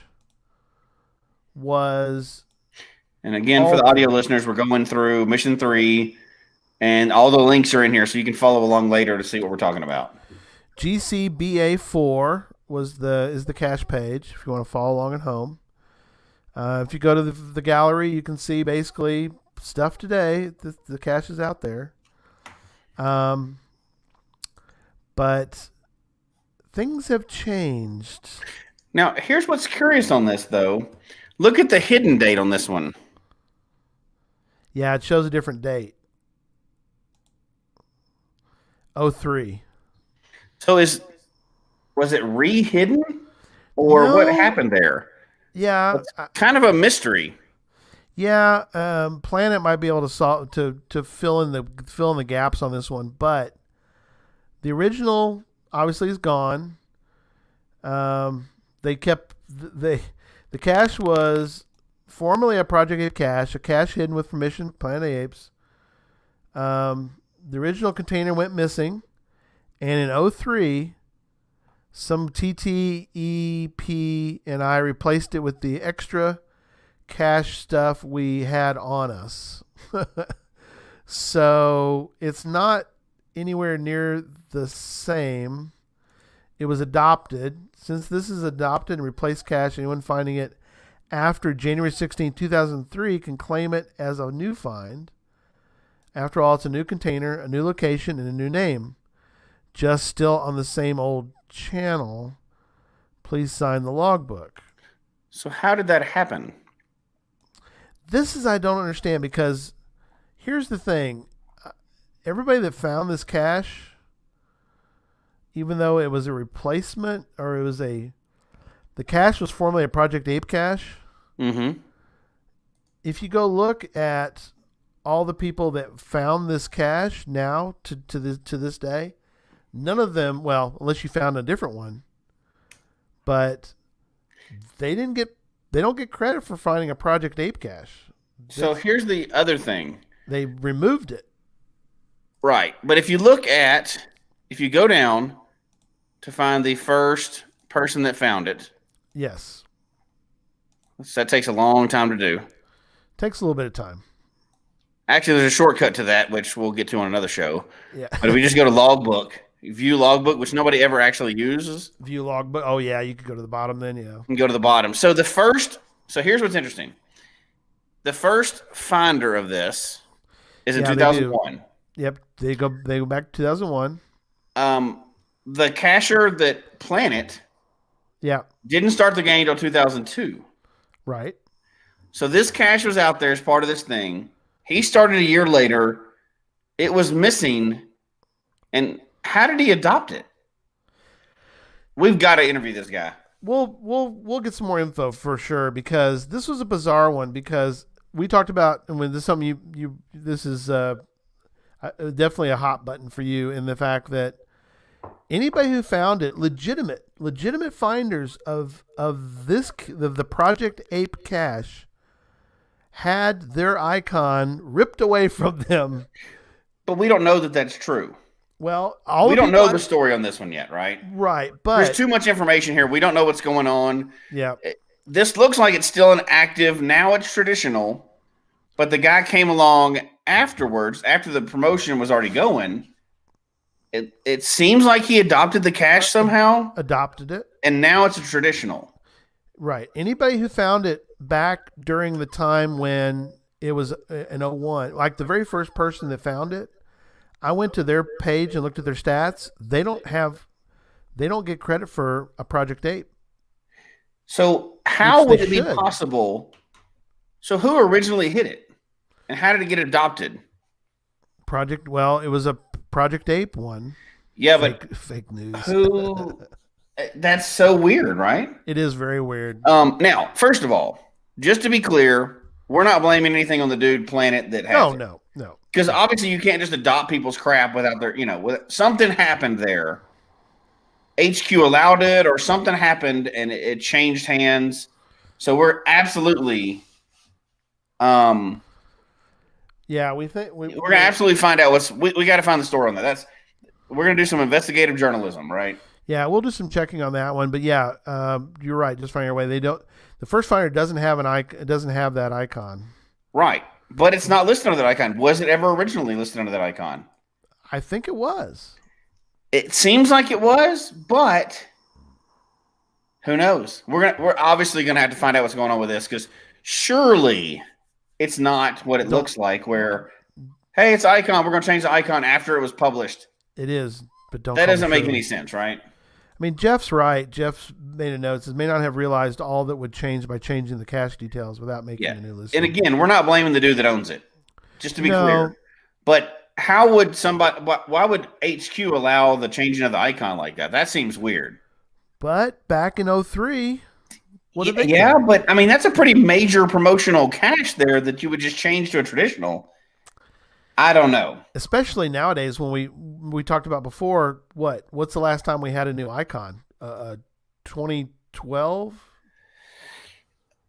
was. And again, for the audio listeners, we're going through Mission 3, and all the links are in here, so you can follow along later to see what we're talking about. GCBA4 is the cache page if you want to follow along at home. If you go to the gallery, you can see basically stuff today. The cache is out there. But things have changed. Now, here's what's curious on this, though. Look at the hidden date on this one. Yeah, it shows a different date. 03. So was it re-hidden, or No. what happened there? Yeah, It's kind of a mystery. yeah. Planet might be able to fill in the gaps on this one, but the original obviously is gone. The cache was formerly a Project Ape cache, a cache hidden with permission from Planet of the Apes. The original container went missing, and in 03, some TTEP and I replaced it with the extra cache stuff we had on us. So it's not anywhere near the same. It was adopted. Since this is adopted and replaced cache, anyone finding it after January 16, 2003 can claim it as a new find. After all, it's a new container, a new location, and a new name. Just still on the same old channel. Please sign the logbook. So how did that happen? This is I don't understand, because here's the thing. Everybody that found this cache, even though it was a replacement or the cache was formerly a Project Ape cache. Mm-hmm. If you go look at all the people that found this cache now to this day, none of them, well, unless you found a different one, but they don't get credit for finding a Project Ape cache. So here's the other thing. They removed it. Right. But if you go down to find the first person that found it, Yes. that takes a long time to do. Takes a little bit of time. Actually, there's a shortcut to that, which we'll get to on another show. Yeah. But if we just go to logbook, view logbook, which nobody ever actually uses, View logbook. Oh yeah, you could go to the bottom then, yeah. and go to the bottom. So here's what's interesting. The first finder of this is in Yeah, they 2001. Yep. They go back to 2001. The cacher that Planet Yeah. Didn't start the game until 2002. Right. So this cache was out there as part of this thing. He started a year later. It was missing. And how did he adopt it? We've got to interview this guy. We'll get some more info for sure, because this was a bizarre one, because we talked about, and when this is something this is definitely a hot button for you, in the fact that anybody who found it, legitimate finders of the Project Ape cache, had their icon ripped away from them. But we don't know that that's true. Well, we don't know the story on this one yet, right? Right, but there's too much information here. We don't know what's going on. Yeah. This looks like it's still an active. Now it's traditional, but the guy came along afterwards, after the promotion was already going. It seems like he adopted the cache somehow. Adopted it. And now it's a traditional. Right. Anybody who found it back during the time when it was in 01, like the very first person that found it, I went to their page and looked at their stats. They don't get credit for a Project Ape. So how would it be possible? So who originally hit it? And how did it get adopted? It was a Project Ape one. Yeah, but fake news. Who? That's so weird, right? It is very weird. Now, first of all, just to be clear, we're not blaming anything on the dude Planet that has No. Because obviously you can't just adopt people's crap without their, something happened there. HQ allowed it, or something happened and it changed hands. So we're absolutely, yeah, we think we're gonna absolutely find out we got to find the story on that. We're gonna do some investigative journalism, right? Yeah, we'll do some checking on that one. But yeah, you're right. Just finding your way. The first finder doesn't have it doesn't have that icon. Right. But it's not listed under that icon. Was it ever originally listed under that icon? I think it was. It seems like it was, but who knows? We're obviously gonna have to find out what's going on with this, because surely it's not what it looks like. Where, hey, it's icon. We're gonna change the icon after it was published. It is, but that doesn't make any sense, right? I mean, Jeff's right. Jeff's made a note. Says may not have realized all that would change by changing the cache details without making a new list. And again, we're not blaming the dude that owns it, just to be clear. But how would why would HQ allow the changing of the icon like that? That seems weird. But back in 03, what did they do? Yeah, but I mean, that's a pretty major promotional cache there that you would just change to a traditional. I don't know. Especially nowadays, when we talked about before, what's the last time we had a new icon? 2012?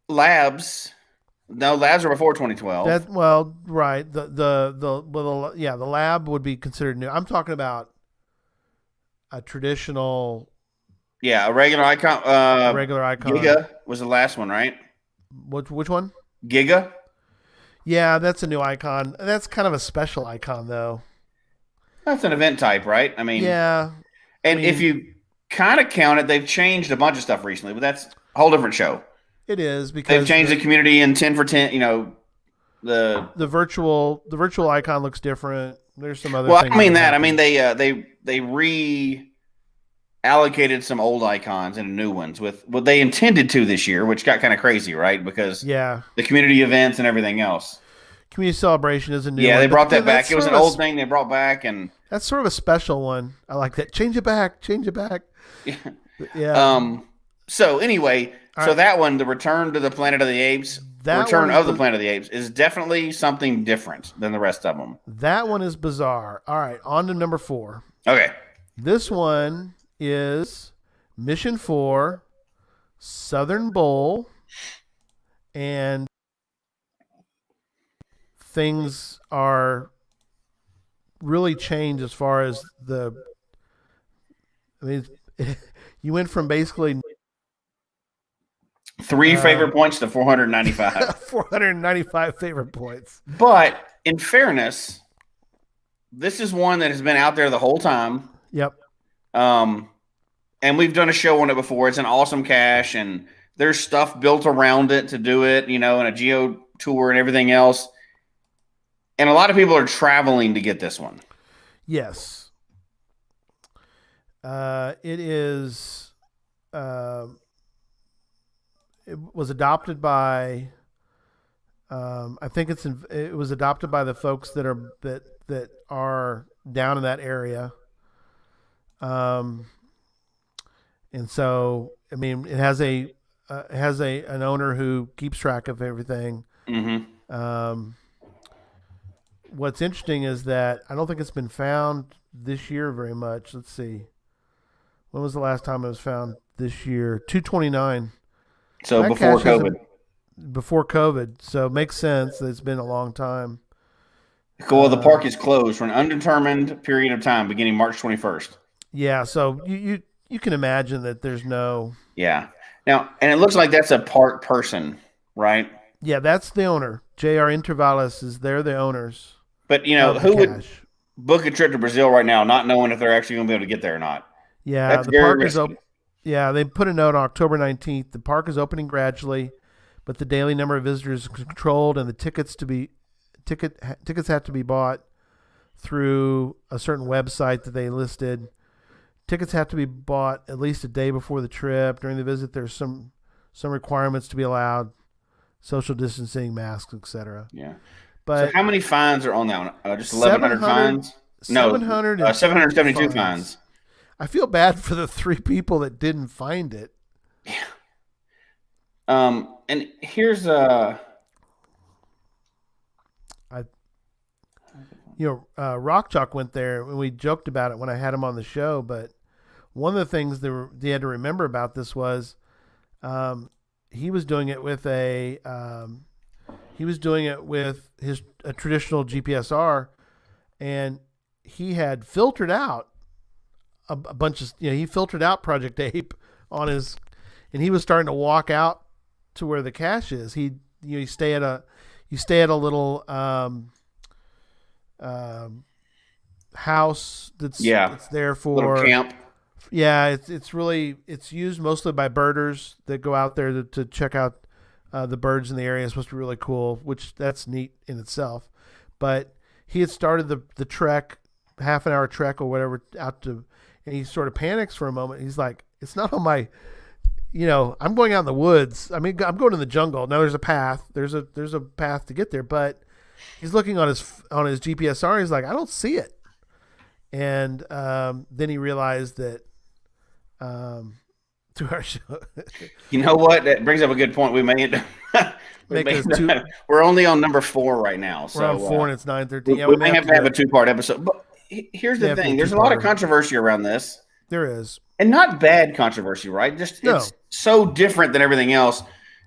Labs. No, labs are before 2012. Right. The lab would be considered new. I'm talking about a traditional. Yeah, a regular icon. Giga was the last one, right? Which one? Giga. Yeah, that's a new icon. That's kind of a special icon, though. That's an event type, right? I mean, yeah. And if you kind of count it, they've changed a bunch of stuff recently, but that's a whole different show. It is, because they've changed the community in 10 for 10. The virtual icon looks different. There's some other. Well, I mean that. I mean they reallocated some old icons into new ones with what they intended to this year, which got kind of crazy, right? Because the community events and everything else. Community celebration is a new. Yeah, one. They brought that back. It was an old thing they brought back, and that's sort of a special one. I like that. Change it back. Yeah. Yeah. So anyway, that one, the Return to the Planet of the Apes, Return of the Planet of the Apes, is definitely something different than the rest of them. That one is bizarre. All right, on to number 4. Okay. This one is Mission 4, Southern Bowl, and things are really changed as far as you went from basically 3 favorite points to 495. 495 favorite points. But in fairness, this is one that has been out there the whole time. Yep. And we've done a show on it before. It's an awesome cache, and there's stuff built around it to do it, and a geo tour and everything else. And a lot of people are traveling to get this one. Yes. It is it was adopted by. I think it was adopted by the folks that are down in that area. And so, I mean, it has an owner who keeps track of everything. Mm-hmm. What's interesting is that I don't think it's been found this year very much. Let's see. When was the last time it was found this year? 229. So That before cache isn't- COVID. Before COVID. So it makes sense that it's been a long time. Well, the park is closed for an undetermined period of time beginning March 21st. Yeah. So you can imagine that there's no. Yeah. Now, and it looks like that's a park person, right? Yeah, that's the owner. J.R. Intervalis they're the owners. But, you know, who would book a trip to Brazil right now not knowing if they're actually going to be able to get there or not? Yeah, That's the very park is risky. open. Yeah, they put a note on October 19th. The park is opening gradually, but the daily number of visitors is controlled, and the tickets have to be bought through a certain website that they listed. Tickets have to be bought at least a day before the trip. During the visit, there's some requirements to be allowed: social distancing, masks, etc. Yeah. But so how many fines are on that one? Just 1,100 fines? No, 772 fines. I feel bad for the 3 people that didn't find it. Yeah. And here's Rock Chalk went there, and we joked about it when I had him on the show. But one of the things they had to remember about this was, he was doing it with a traditional GPSR, and he had filtered out a bunch of, he filtered out Project Ape on his, and he was starting to walk out to where the cache is. You stay at a little house that's there for little camp. Yeah, it's used mostly by birders that go out there to check out the birds in the area. It's supposed to be really cool, which that's neat in itself. But he had started the trek, half an hour trek or whatever, out to, and he sort of panics for a moment. He's like, it's not on my, I'm going out in the woods. I mean, I'm going in the jungle. Now there's a path. There's a path to get there, but he's looking on his GPSR. He's like, I don't see it. And then he realized that to our show. You know what? That brings up a good point. We may end up we're only on number 4 right now. We're on 4 and it's 9:13. Yeah, we may have to have a 2-part episode. But here's the thing. There's a lot of controversy around this. There is. And not bad controversy, right? Just it's so different than everything else.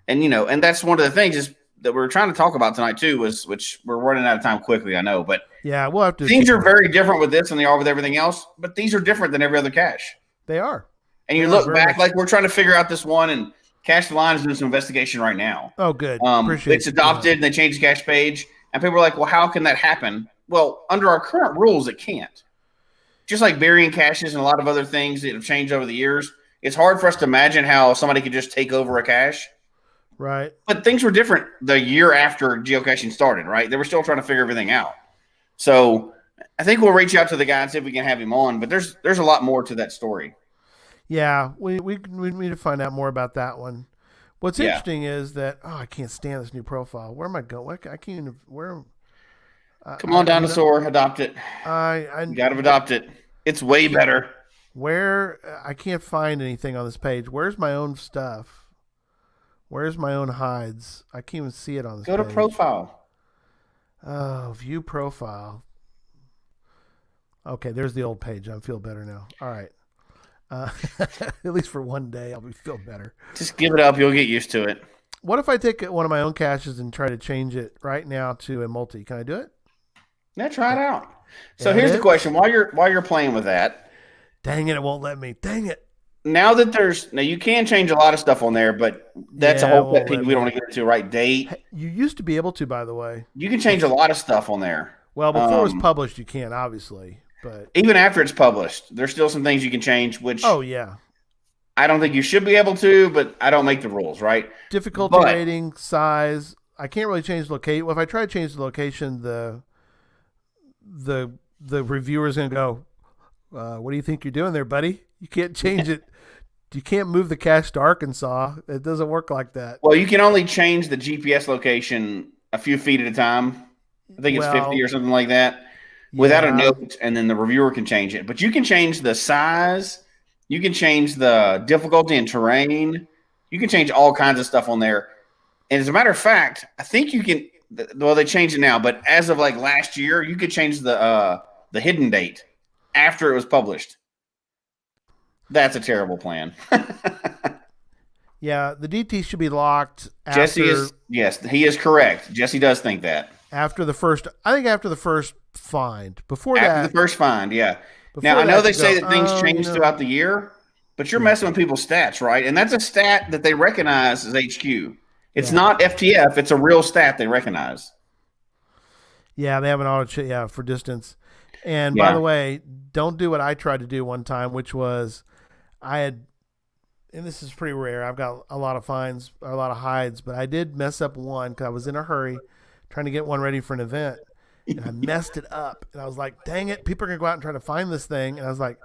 And and that's one of the things is that we're trying to talk about tonight too, which we're running out of time quickly, I know. But yeah, we'll have to. Things are very different with this than they are with everything else, but these are different than every other cache. They are. And you look back, like we're trying to figure out this one, and Cache the Line is doing some investigation right now. Oh, good. Appreciate it's adopted, and they changed the cache page, and people are like, well, how can that happen? Well, under our current rules, it can't. Just like burying caches and a lot of other things that have changed over the years, it's hard for us to imagine how somebody could just take over a cache. Right. But things were different the year after geocaching started, right? They were still trying to figure everything out. So I think we'll reach out to the guy and see if we can have him on, but there's a lot more to that story. Yeah, we need to find out more about that one. What's interesting is that I can't stand this new profile. Where am I going? I can't even. Where? Come on, dinosaur, adopt it. You got to adopt it. It's way better. Where I can't find anything on this page. Where's my own stuff? Where's my own hides? I can't even see it on this page. Go to profile. Oh, view profile. Okay, there's the old page. I feel better now. All right. At least for one day, I'll feel better. Just give it up. You'll get used to it. What if I take one of my own caches and try to change it right now to a multi? Can I do it? Yeah, try it out. So here's the question: while you're playing with that, dang it won't let me. Dang it! Now you can change a lot of stuff on there, but that's a whole pet peeve we don't want to get into. Right? Date. You used to be able to, by the way. You can change a lot of stuff on there. Well, before it was published, you can't, obviously. But even after it's published, there's still some things you can change. Which I don't think you should be able to, but I don't make the rules, right? Difficulty rating, size. I can't really change the location. Well, if I try to change the location, the reviewer's gonna go, "What do you think you're doing there, buddy? You can't change it. You can't move the cache to Arkansas. It doesn't work like that. Well, you can only change the GPS location a few feet at a time. I think it's 50 or something like that without a note, and then the reviewer can change it. But you can change the size. You can change the difficulty and terrain. You can change all kinds of stuff on there. And as a matter of fact, I think you can – well, they changed it now. But as of like last year, you could change the hidden date after it was published. That's a terrible plan. Yeah, the DT should be locked after. Jesse is yes, he is correct. Jesse does think that after the first. I think after the first find. Before after that, the first find, yeah. Now I know they say that things change throughout the year, but you're messing with people's stats, right? And that's a stat that they recognize as HQ. It's not FTF. It's a real stat they recognize. Yeah, they have an auto for distance. And by the way, don't do what I tried to do one time, which was I had. And this is pretty rare. I've got a lot of finds, or a lot of hides, but I did mess up one because I was in a hurry trying to get one ready for an event, and I messed it up. And I was like, dang it, people are going to go out and try to find this thing. And I was like,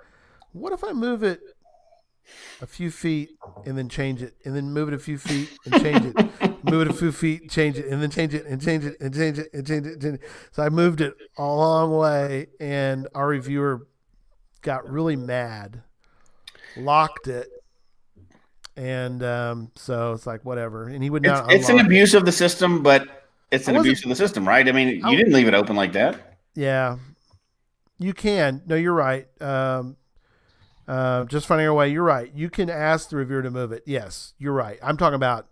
what if I move it a few feet and then change it, and then move it a few feet and change it, move it a few feet, change it, and then change it and change it and change it and change it. And change it. So I moved it a long way, and our reviewer got really mad, locked it. And so it's like, whatever. And he would not. It's an abuse of the system, but it's an abuse of the system, right? I mean, you didn't leave it open like that. Yeah, you can. No, you're right. Just finding a way. You're right. You can ask the reviewer to move it. Yes, you're right. I'm talking about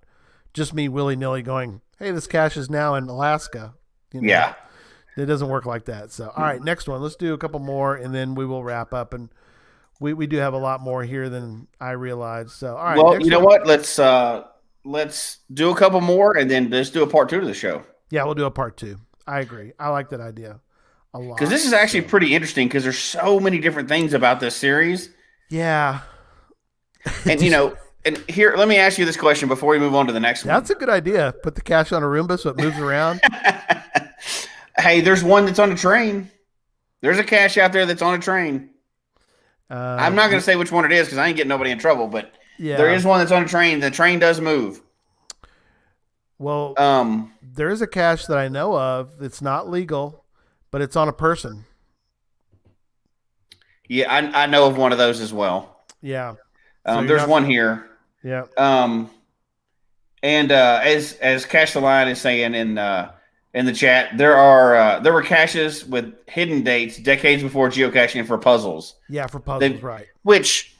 just me willy-nilly going, hey, this cache is now in Alaska. You know, yeah. It doesn't work like that. So, all right, next one. Let's do a couple more, and then we will wrap up. And we do have a lot more here than I realized. So, all right. Well, you know what? Let's do a couple more, and then let's do a part 2 to the show. Yeah, we'll do a part 2. I agree. I like that idea a lot. Because this is actually pretty interesting because there's so many different things about this series. Yeah. And, and here, let me ask you this question before we move on to the next one. That's a good idea. Put the cache on a Roomba so it moves around. Hey, there's one that's on a train. There's a cache out there that's on a train. I'm not going to say which one it is because I ain't getting nobody in trouble, but there is one that's on a train. The train does move. Well, there is a cache that I know of that's not legal, but it's on a person. Yeah, I know of one of those as well. Yeah. There's one here. Yeah. And as Cache the Lion is saying in the chat, there were caches with hidden dates decades before geocaching for puzzles. Yeah, for puzzles, right. Which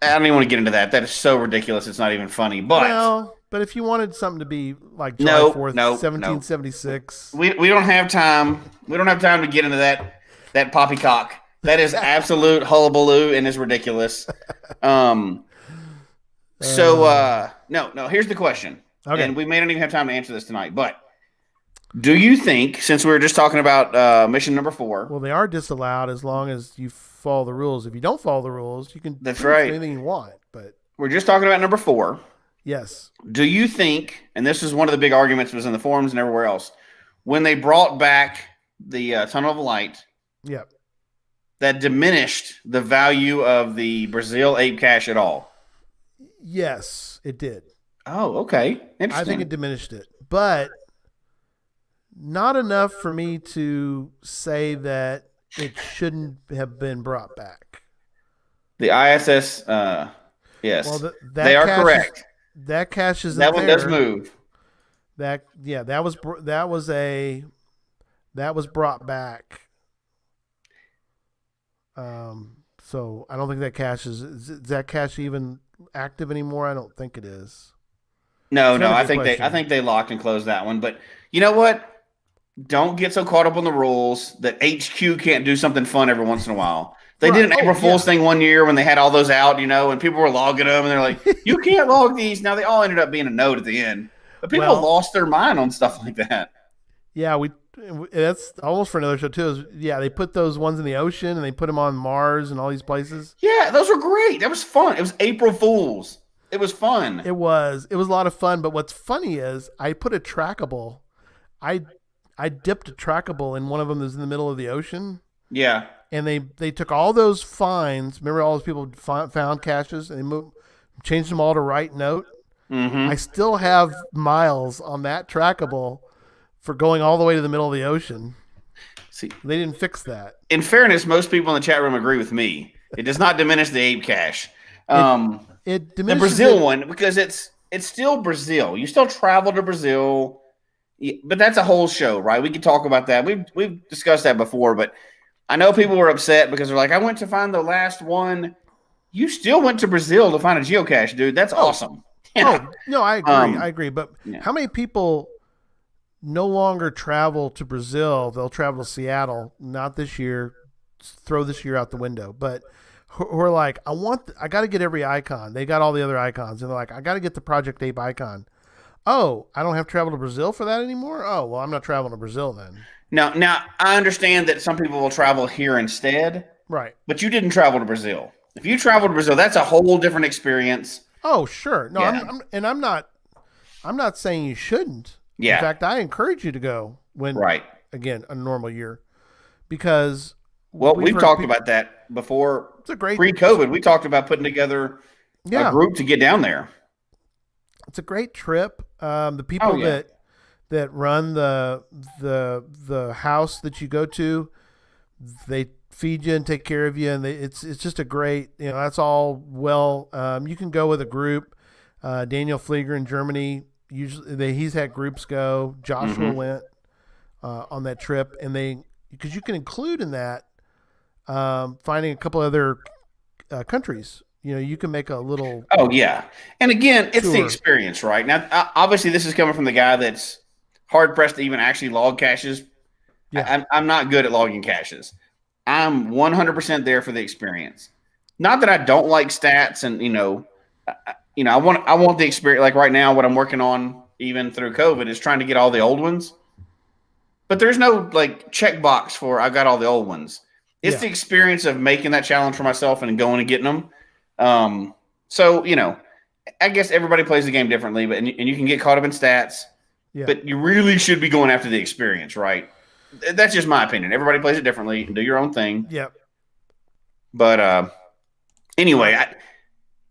I don't even want to get into that. That is so ridiculous. It's not even funny. But if you wanted something to be like July 4th, 1776. We don't have time. We don't have time to get into that poppycock. That is absolute hullabaloo and is ridiculous. No, here's the question. Okay. And we may not even have time to answer this tonight, but do you think, since we were just talking about mission number 4. Well, they are disallowed as long as you follow the rules. If you don't follow the rules, you can do anything you want. But we're just talking about number 4. Yes. Do you think, and this is one of the big arguments was in the forums and everywhere else, when they brought back the Tunnel of Light, yep, that diminished the value of the Brazil ape cache at all? Yes, it did. Oh, okay. Interesting. I think it diminished it, but not enough for me to say that it shouldn't have been brought back. The ISS, yes, well, they are correct. That cache is that one does move. That was brought back. So I don't think that cache is that cache even active anymore? I don't think it is. No, I think they locked and closed that one. But you know what? Don't get so caught up on the rules that HQ can't do something fun every once in a while. They did an April Fool's thing one year when they had all those out, and people were logging them, and they're like, you can't log these. Now, they all ended up being a note at the end. But people lost their mind on stuff like that. Yeah, that's almost for another show, too. They put those ones in the ocean, and they put them on Mars and all these places. Yeah, those were great. That was fun. It was April Fool's. It was fun. It was a lot of fun. But what's funny is I put a trackable. I dipped a trackable in one of them that was in the middle of the ocean. Yeah. And they took all those finds. Remember all those people found caches, and they changed them all to right note. Mm-hmm. I still have miles on that trackable for going all the way to the middle of the ocean. See, They didn't fix that. in fairness, most people in the chat room agree with me. It does not diminish the Ape cache. It The diminishes Brazil it. one, because it's still Brazil. You still travel to Brazil, but that's a whole show, right? We could talk about that. We've discussed that before, but I know people were upset because they're like, I went to find the last one. You still went to Brazil to find a geocache, dude. That's awesome. Oh, no, I agree. I agree. But yeah. how many people no longer travel to Brazil? They'll travel to Seattle. Not this year. Throw this year out the window. But who are like, I got to get every icon. They got all the other icons. And they're like, I got to get the Project Ape icon. Oh, I don't have to travel to Brazil for that anymore? Oh, well, I'm not traveling to Brazil then. Now, I understand that some people will travel here instead. Right. But you didn't travel to Brazil. If you travel to Brazil, that's a whole different experience. Oh, sure. No, Yeah. I'm not saying you shouldn't. Yeah. In fact, I encourage you to go when, Right. again, a normal year, because we've talked about that before. It's a great pre-COVID. We talked about putting together a group to get down there. It's a great trip. The people that run the house that you go to, they feed you and take care of you, and it's just a great, that's all well. You can go with a group. Daniel Flieger in Germany, usually he's had groups go. Joshua went on that trip, and because you can include in that finding a couple other countries. You can make a little. Oh yeah, and again, it's tour. the experience, right? Now, obviously, this is coming from the guy that's hard pressed to even actually log caches. Yeah. I'm not good at logging caches. I'm 100% there for the experience. Not that I don't like stats, and I want the experience. Like right now, what I'm working on, even through COVID, is trying to get all the old ones. But there's no checkbox for I got all the old ones. It's the experience of making that challenge for myself and going and getting them. So I guess everybody plays the game differently, but and you can get caught up in stats. Yeah. But you really should be going after the experience, right? That's just my opinion. Everybody plays it differently. You can do your own thing. Yep. But anyway,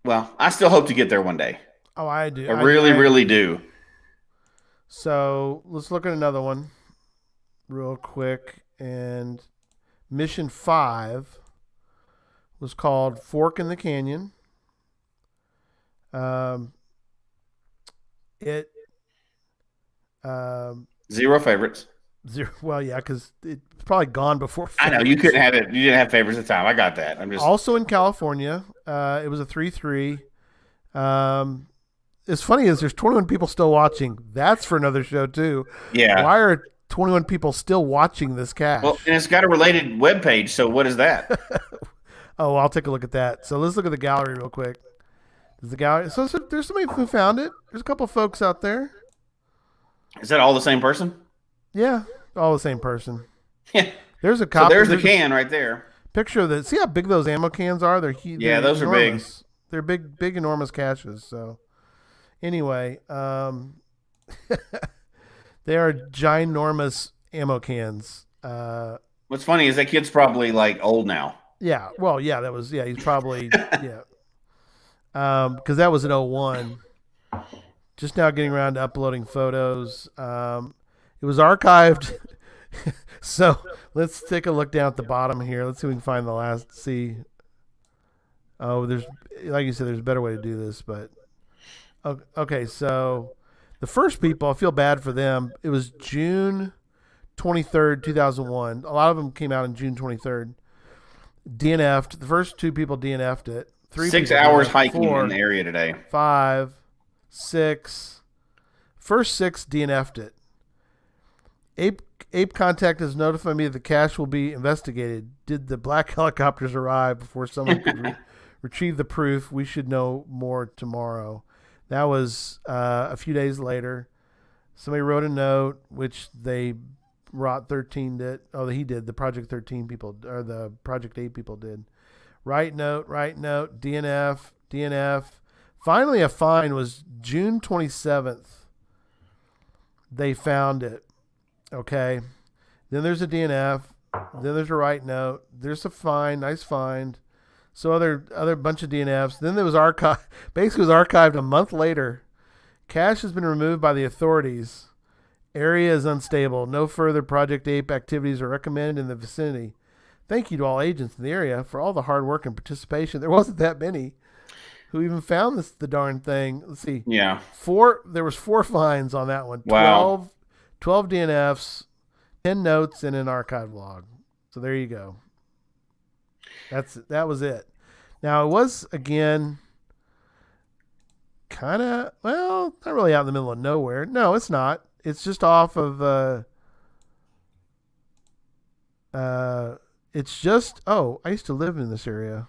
I still hope to get there one day. Oh, I do. I really do. So let's look at another one real quick. And Mission 5 was called Fork in the Canyon. Zero favorites. Well, yeah, because it's probably gone before. I know you couldn't have it. You didn't have favorites at the time. I got that. I'm just also in California. It was a 3-3. As funny as there's 21 people still watching. That's for another show too. Yeah. Why are 21 people still watching this cache? Well, and it's got a related web page. So what is that? Oh, I'll take a look at that. So let's look at the gallery real quick. There's the gallery. So there's somebody who found it. There's a couple folks out there. Is that all the same person? Yeah, all the same person. Yeah. There's a copy. So there's the can right there. Picture of the. See how big those ammo cans are? They're huge. Yeah, those enormous. are big. They're big, enormous caches. So anyway, they are ginormous ammo cans. What's funny is that kid's probably old now. Yeah. Well, yeah, that was he's probably yeah. Because that was an 01. Just now getting around to uploading photos. It was archived. So let's take a look down at the bottom here. Let's see if we can find the last. See. Oh, there's, like you said, there's a better way to do this, but okay. So the first people, I feel bad for them. It was June 23rd, 2001. A lot of them came out on June 23rd. DNF'd. The first two people DNF'd it. 6 hours hiking in the area today. 5, 6. First 6 DNF'd it. Ape Contact has notified me that the cache will be investigated. Did the black helicopters arrive before someone could retrieve the proof? We should know more tomorrow. That was a few days later. Somebody wrote a note, which they Rot 13 did. Oh, he did. The Project 13 people, or the Project 8 people did. Right note, DNF. Finally, a find was June 27th. They found it. Okay. Then there's a DNF. Then there's a right note. There's a find. Nice find. So other bunch of DNFs. Then there was archive. Basically, it was archived a month later. Cache has been removed by the authorities. Area is unstable. No further Project APE activities are recommended in the vicinity. Thank you to all agents in the area for all the hard work and participation. There wasn't that many who even found the darn thing. Let's see. Yeah. There was 4 finds on that one. Wow. 12 DNFs, 10 notes, and an archive log. So there you go. That was it. Now, it was, again, kind of, well, not really out in the middle of nowhere. No, it's not. It's just off of, it's just, I used to live in this area.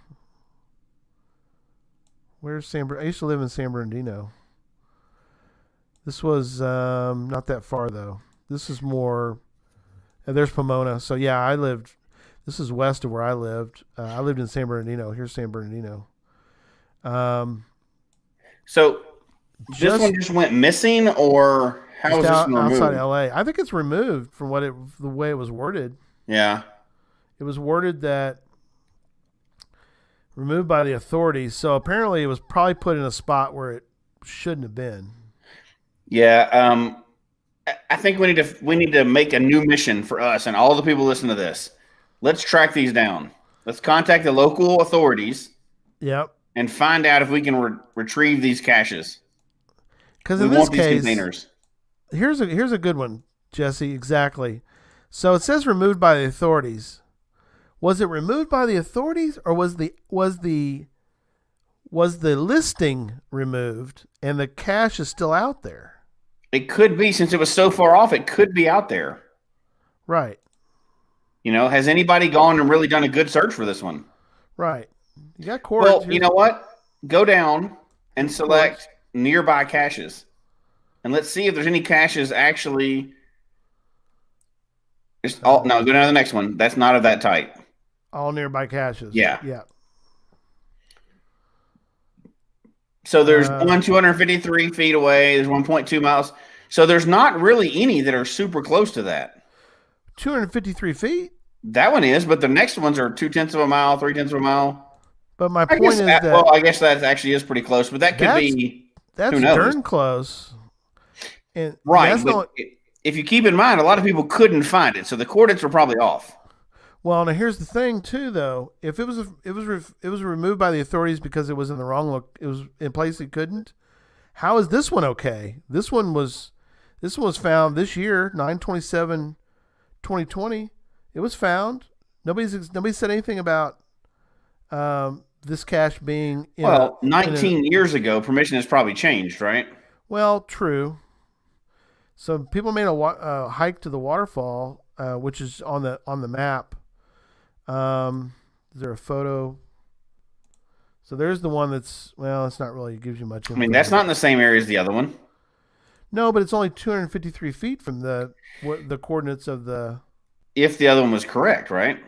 Where's San I used to live in San Bernardino. This was not that far, though. This is more, there's Pomona. So, yeah, this is west of where I lived. I lived in San Bernardino. Here's San Bernardino. So, this one just went missing, or how was this one removed? Outside LA. I think it's removed from the way it was worded. Yeah. It was worded that removed by the authorities. So apparently it was probably put in a spot where it shouldn't have been. Yeah. I think we need to make a new mission for us and all the people listening to this. Let's track these down. Let's contact the local authorities. Yep. And find out if we can retrieve these caches. Because in this case, containers. Here's a good one, Jesse. Exactly. So it says removed by the authorities. Was it removed by the authorities, or was the listing removed and the cache is still out there? It could be, since it was so far off. It could be out there. Right. Has anybody gone and really done a good search for this one? Right. You got cords. Well, you know what? Go down and select nearby caches, and let's see if there's any caches actually. Go down to the next one. That's not of that type. All nearby caches. Yeah. Yeah. So there's 253 feet away. There's 1.2 miles. So there's not really any that are super close to that. 253 feet? That one is, but the next ones are 0.2 of a mile, 0.3 of a mile. But my point is that... Well, I guess that actually is pretty close, but that could be... That's darn close. And right, but if you keep in mind, a lot of people couldn't find it, so the coordinates were probably off. Well, now here's the thing, too, though. If it was removed by the authorities because it was in the wrong look, it was in place it couldn't. How is this one okay? This one was found this year, 9/27/2020. It was found. Nobody said anything about this cache being. 19 years ago, permission has probably changed, right? Well, true. So people made a hike to the waterfall, which is on the map. Is there a photo? So there's the one that's, well, it's not really, it gives you much info. I mean, that's not in the same area as the other one. No, but it's only 253 feet from the coordinates of the. If the other one was correct, right?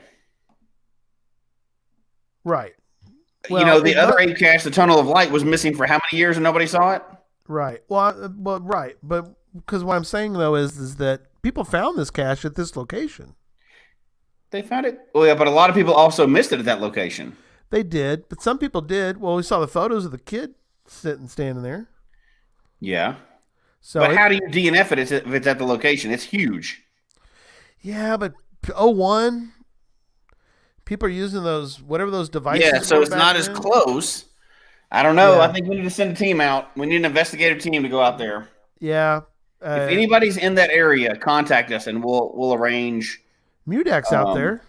Right. Well, the other APE cache, the Tunnel of Light, was missing for how many years and nobody saw it? Right. Well, right. But because what I'm saying, though, is that people found this cache at this location. They found it? Oh, yeah, but a lot of people also missed it at that location. They did, but some people did. Well, we saw the photos of the kid standing there. Yeah. So but how do you DNF it if it's at the location? It's huge. Yeah, but 01, people are using whatever those devices. Yeah, so it's not as close. I don't know. Yeah. I think we need to send a team out. We need an investigative team to go out there. Yeah. If anybody's in that area, contact us and we'll arrange. Mudak's out there.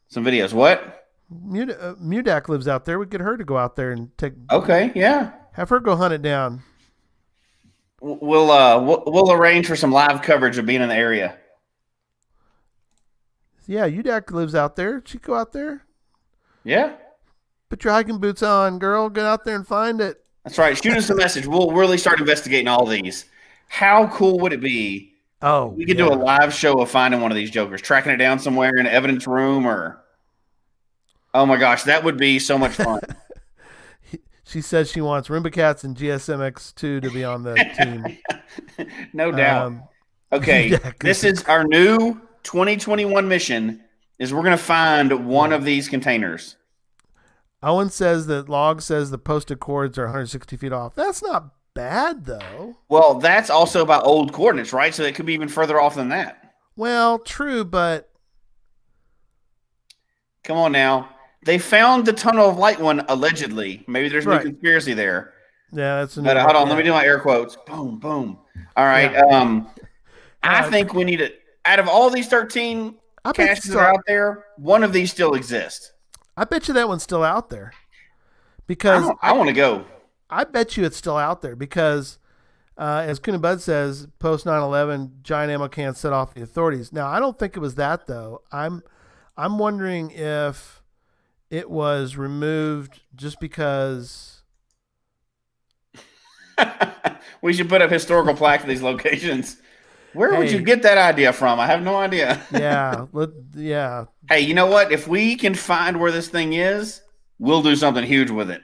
Some videos. What? Mudak lives out there. We get her to go out there and take. Okay. Yeah. Have her go hunt it down. We'll arrange for some live coverage of being in the area. Yeah, Udak lives out there. She'd go out there. Yeah. Put your hiking boots on, girl. Get out there and find it. That's right. Shoot us a message. We'll really start investigating all these. How cool would it be? We could do a live show of finding one of these jokers, tracking it down somewhere in an evidence room, or. Oh my gosh, that would be so much fun. She says she wants Roomba Cats and GSMX2 to be on the team. No doubt. Okay, this is our new 2021 mission. Is we're going to find one of these containers. Owen says that log says the posted coords are 160 feet off. That's not bad, though. Well, that's also about old coordinates, right? So it could be even further off than that. Well, true, but come on now. They found the tunnel of light one allegedly. Maybe there's no conspiracy there. Yeah, that's a But hold on, let me do my air quotes. Boom, boom. All right. Yeah. I think we need to. Out of all these 13 caches that are out there, one of these still exists. I bet you that one's still out there. Because I want to go. I bet you it's still out there because, as Coon and Bud says, post 9/11, giant ammo cans set off the authorities. Now, I don't think it was that though. I'm wondering if it was removed just because. We should put up historical plaques at these locations. Where would you get that idea from? I have no idea. Yeah. Hey, you know what? If we can find where this thing is, we'll do something huge with it.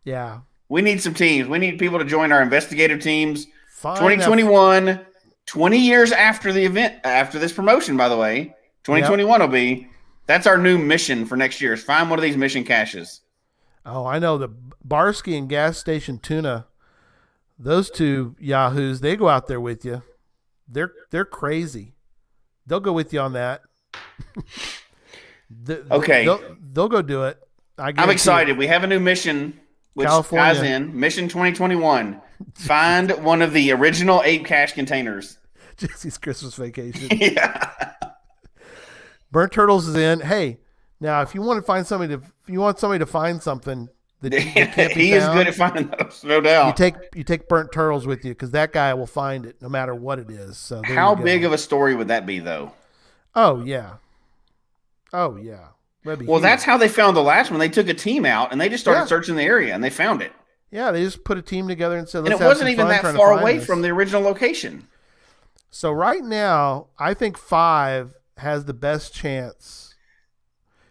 Yeah. We need some teams. We need people to join our investigative teams. 2021, 20 years after the event, after this promotion, by the way, 2021 will be. That's our new mission for next year is find one of these mission caches. Oh, I know. The Barsky and Gas Station Tuna, those two yahoos, they go out there with you. They're crazy. They'll go with you on that. Okay. They'll go do it. I'm excited. We have a new mission, which ties in Mission 2021. Find one of the original 8 cache containers. Jesse's Christmas vacation. Yeah. Burnt Turtles is in. Hey, now if you want to find somebody to find something that can't be he found, is good at finding those, no doubt. You take Burnt Turtles with you because that guy will find it no matter what it is. So how big of a story would that be, though? Oh yeah. Well, huge. that's how they found the last one. They took a team out and they just started searching the area and they found it. Yeah, they just put a team together and said, "Let's." And it wasn't even that far away from the original location. So right now, I think 5 has the best chance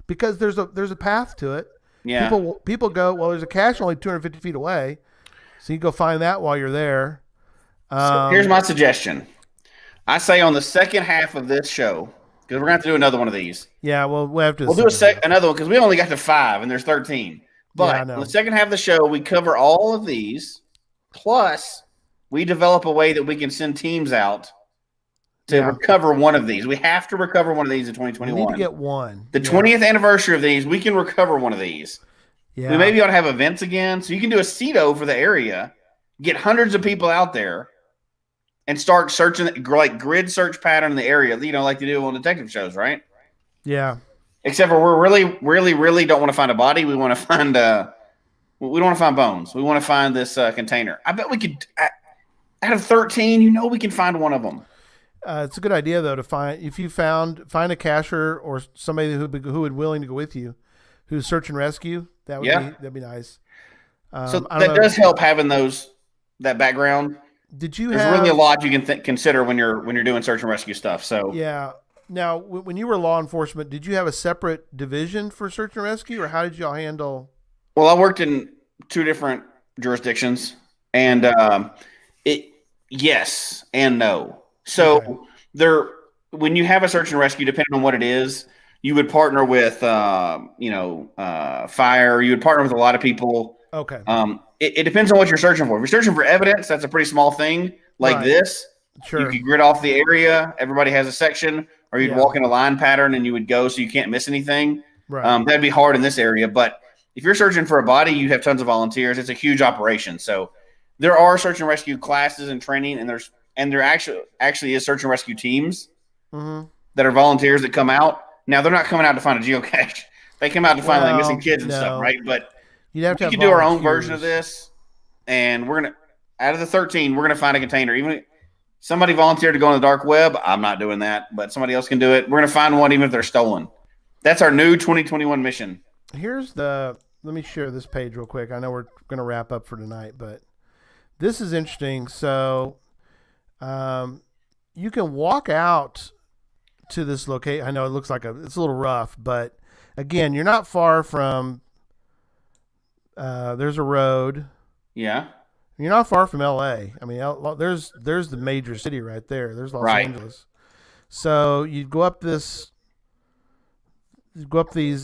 because there's a path to it. Yeah. People go, well, there's a cache only 250 feet away, so you go find that while you're there. So here's my suggestion. I say on the second half of this show, because we're going to have to do another one of these. Yeah, well, we'll do another one because we only got to 5 and there's 13. But on the second half of the show, we cover all of these, plus we develop a way that we can send teams out to recover one of these. We have to recover one of these in 2021. We need to get one. The 20th anniversary of these, we can recover one of these. Yeah. We maybe ought to have events again. So you can do a CETO for the area, get hundreds of people out there, and start searching, like grid search pattern in the area, like they do on detective shows, right? Yeah. Except for we're really, really, really don't want to find a body. We want to find we don't want to find bones. We want to find this container. I bet we could, out of 13, we can find one of them. It's a good idea though to find a cacher or somebody who would willing to go with you, who's search and rescue. That'd be nice. So that does help having that background. There's really a lot you can consider when you're doing search and rescue stuff. So yeah. Now, when you were law enforcement, did you have a separate division for search and rescue, or how did y'all handle? Well, I worked in 2 different jurisdictions, and yes and no. So when you have a search and rescue, depending on what it is, you would partner with fire. You would partner with a lot of people. Okay. It depends on what you're searching for. If you're searching for evidence, that's a pretty small thing like this. Sure. You could grid off the area. Everybody has a section, or you'd walk in a line pattern and you would go so you can't miss anything. Right. That'd be hard in this area. But if you're searching for a body, you have tons of volunteers. It's a huge operation. So there are search and rescue classes and training, and there actually is search and rescue teams that are volunteers that come out. Now, they're not coming out to find a geocache. They come out to find like missing kids and stuff, right? But we can do our own version of this, and we're gonna out of the 13, we're gonna find a container. Even somebody volunteered to go on the dark web. I'm not doing that, but somebody else can do it. We're gonna find one even if they're stolen. That's our new 2021 mission. Let me share this page real quick. I know we're gonna wrap up for tonight, but this is interesting. So, you can walk out to this location. I know it looks like it's a little rough, but again, you're not far from. There's a road. Yeah. You're not far from L.A. I mean, there's the major city right there. There's Los Angeles. So you go up these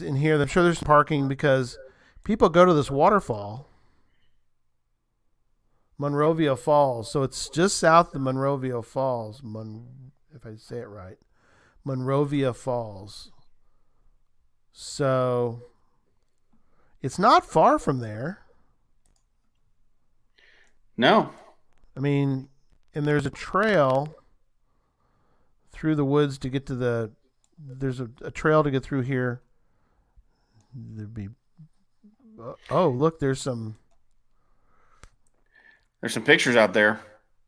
in here. I'm sure there's parking because People go to this waterfall, Monrovia Falls. So it's just south of Monrovia Falls, if I say it right. Monrovia Falls. So it's not far from there. No. I mean, and there's a trail through the woods to get to there's a trail to get through here. There'd be, look, there's some pictures out there.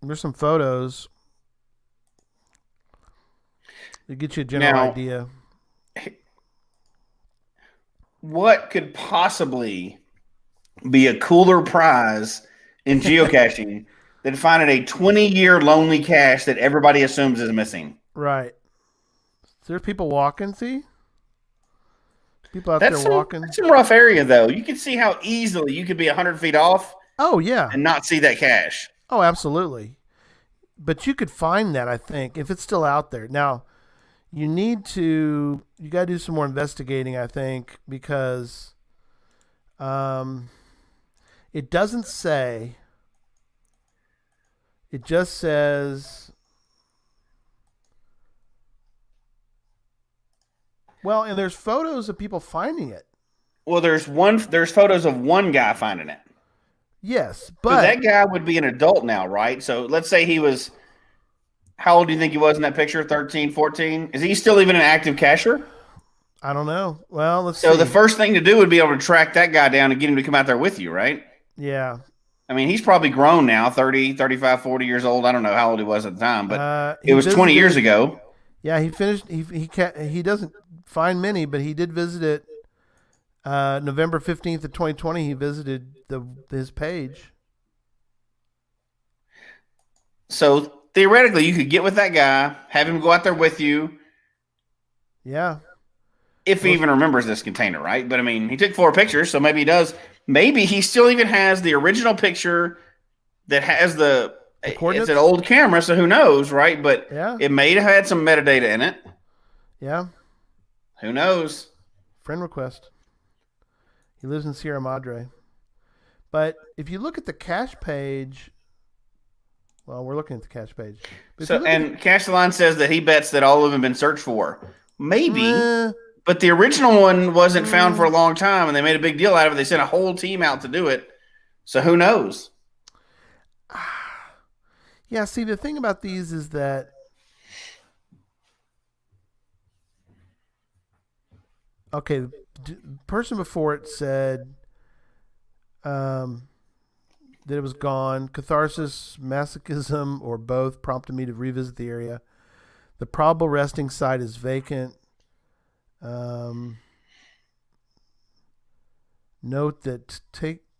There's some photos. To get you a general idea. What could possibly be a cooler prize in geocaching than finding a 20-year lonely cache that everybody assumes is missing? Right. There's people walking, see? People out there walking. That's some rough area, though. You can see how easily you could be 100 feet off. Oh, yeah. And not see that cache. Oh, absolutely. But you could find that, I think, if it's still out there. Now, you got to do some more investigating, I think, because it doesn't say. It just says, well, and there's photos of people finding it. Well, there's photos of one guy finding it. Yes, So but that guy would be an adult now, right? So let's say he was, how old do you think he was in that picture? 13, 14? Is he still even an active cacher? I don't know. Well, let's see. So the first thing to do would be able to track that guy down and get him to come out there with you, right? Yeah. I mean, he's probably grown now, 30, 35, 40 years old. I don't know how old he was at the time, but it was 20 years ago. Yeah, he finished. He doesn't find many, but he did visit it. November 15th of 2020, he visited his page. So theoretically, you could get with that guy, have him go out there with you. Yeah. If he even remembers this container, right? But I mean, he took 4 pictures, so maybe he does. Maybe he still even has the original picture that has it's an old camera, so who knows, right? But yeah, it may have had some metadata in it. Yeah. Who knows? Friend request. He lives in Sierra Madre. But if you look at the cache page, well, we're looking at the cache page. And Castellan says that he bets that all of them have been searched for. Maybe, but the original one wasn't found for a long time, and they made a big deal out of it. They sent a whole team out to do it. So who knows? Yeah, see, the thing about these is that the person before it said that it was gone. Catharsis, masochism, or both prompted me to revisit the area. The probable resting site is vacant. Note that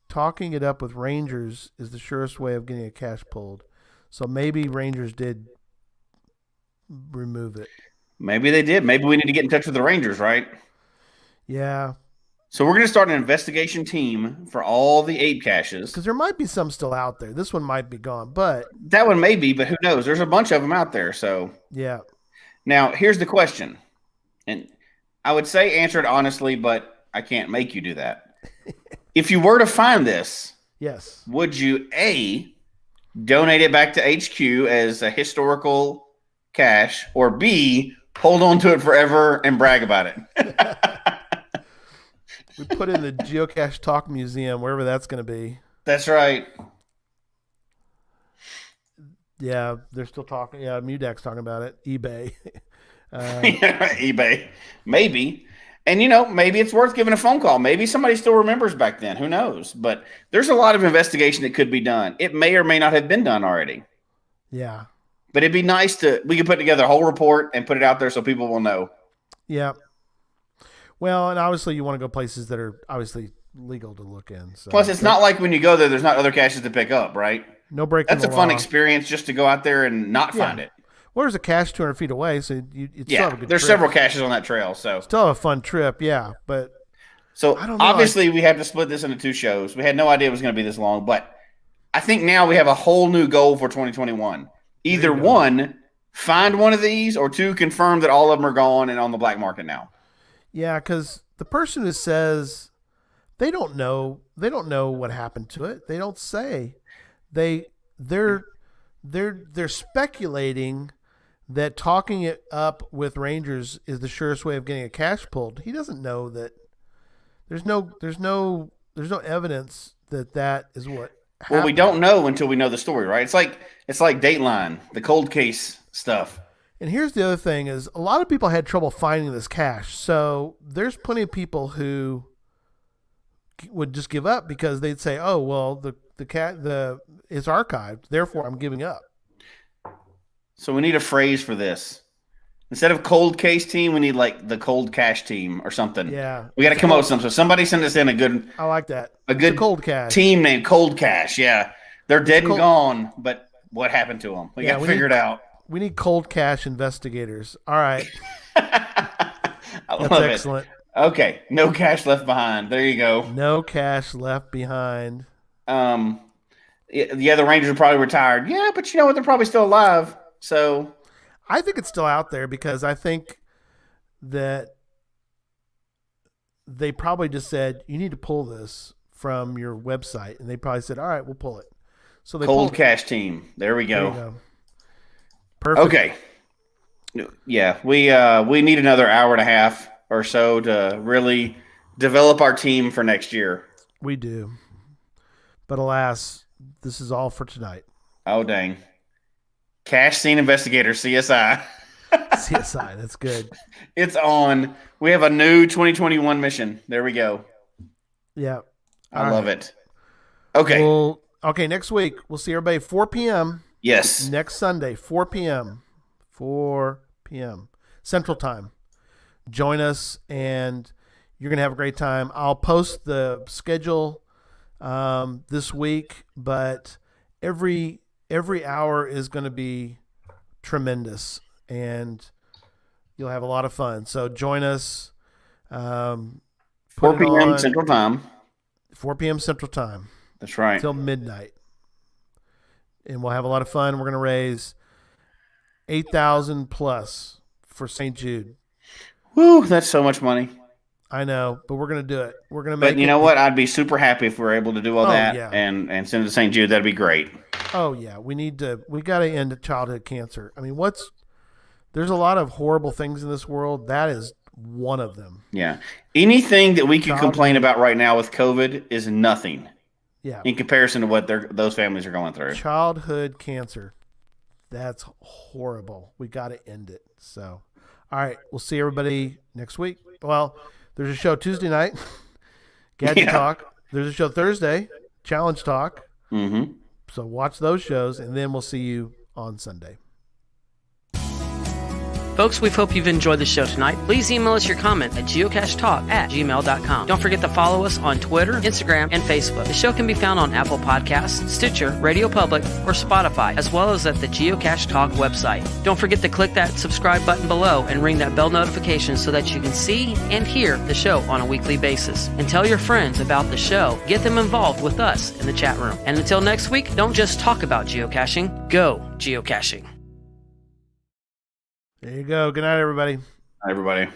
talking it up with rangers is the surest way of getting a cache pulled. So maybe rangers did remove it. Maybe they did. Maybe we need to get in touch with the rangers, right? Yeah. So we're going to start an investigation team for all the A.P.E caches. Because there might be some still out there. This one might be gone, but that one may be, but who knows? There's a bunch of them out there. So yeah. Now, here's the question. And I would say answer it honestly, but I can't make you do that. If you were to find this, yes, would you A, donate it back to HQ as a historical cache, or B, hold on to it forever and brag about it? We put it in the Geocache Talk Museum, wherever that's going to be. That's right. Yeah, they're still talking. Yeah, Mudak's talking about it. eBay. eBay. Maybe. And, maybe it's worth giving a phone call. Maybe somebody still remembers back then. Who knows? But there's a lot of investigation that could be done. It may or may not have been done already. Yeah. But it'd be nice we could put together a whole report and put it out there so people will know. Yeah. Well, and obviously you want to go places that are obviously legal to look in. So. Plus, it's not like when you go there's not other caches to pick up, right? No breaking That's a fun experience just to go out there and not find it. Well, there's a cache 200 feet away, so you still have a good there's trip. Several caches on that trail, so still have a fun trip, yeah. But so obviously we have to split this into 2 shows. We had no idea it was going to be this long, but I think now we have a whole new goal for 2021. Either 1, find one of these, or 2, confirm that all of them are gone and on the black market now. Yeah, because the person who says They don't know. They don't know what happened to it. They don't say. They're speculating that talking it up with rangers is the surest way of getting a cache pulled. He doesn't know that. There's no evidence that is what happened. Well, we don't know until we know the story, right? It's like Dateline, the cold case stuff. And here's the other thing: is a lot of people had trouble finding this cache. So there's plenty of people who would just give up because they'd say, "Oh, well, it's archived, therefore I'm giving up." So we need a phrase for this. Instead of cold case team, we need like the cold cache team or something. Yeah, we got to come up with something. So somebody send us in a good. I like that. A good cold cache team named Cold Cache. Yeah, they're dead and gone, but what happened to them? We got to figure it out. We need cold cache investigators. All right. That's excellent. Okay, no cache left behind. There you go. No cache left behind. Yeah, the Rangers are probably retired. Yeah, but you know what? They're probably still alive. So I think it's still out there because I think that they probably just said, you need to pull this from your website. And they probably said, all right, we'll pull it. So they cold cache team. There we go. There you go. Perfect. Okay. Yeah, we need another hour and a half or so to really develop our team for next year. We do. But alas, this is all for tonight. Oh, dang. Cache Scene Investigator, CSI. CSI, that's good. It's on. We have a new 2021 mission. There we go. Yeah. I love it. Okay. Okay, next week, we'll see everybody 4 p.m. Yes. Next Sunday, 4 p.m. 4 p.m. Central Time. Join us, and you're going to have a great time. I'll post the schedule this week, but every hour is going to be tremendous, and you'll have a lot of fun. So join us. 4 p.m. Central Time. 4 p.m. Central Time. That's right. Till midnight. And we'll have a lot of fun. We're going to raise $8,000 plus for St. Jude. Woo, that's so much money. I know, but we're going to do it. We're going to make it. But you know what? I'd be super happy if we're able to do all that and send it to St. Jude. That'd be great. Oh, yeah. We got to end childhood cancer. I mean, there's a lot of horrible things in this world. That is one of them. Yeah. Anything that we could complain about right now with COVID is nothing. Yeah. In comparison to what those families are going through. Childhood cancer. That's horrible. We got to end it. So, all right. We'll see everybody next week. Well, there's a show Tuesday night, Gadget Talk. There's a show Thursday, Challenge Talk. Mm-hmm. So watch those shows, and then we'll see you on Sunday. Folks, we hope you've enjoyed the show tonight. Please email us your comment at geocachetalk@gmail.com. Don't forget to follow us on Twitter, Instagram, and Facebook. The show can be found on Apple Podcasts, Stitcher, Radio Public, or Spotify, as well as at the Geocache Talk website. Don't forget to click that subscribe button below and ring that bell notification so that you can see and hear the show on a weekly basis. And tell your friends about the show. Get them involved with us in the chat room. And until next week, don't just talk about geocaching, go geocaching. There you go. Good night, everybody. Hi, everybody.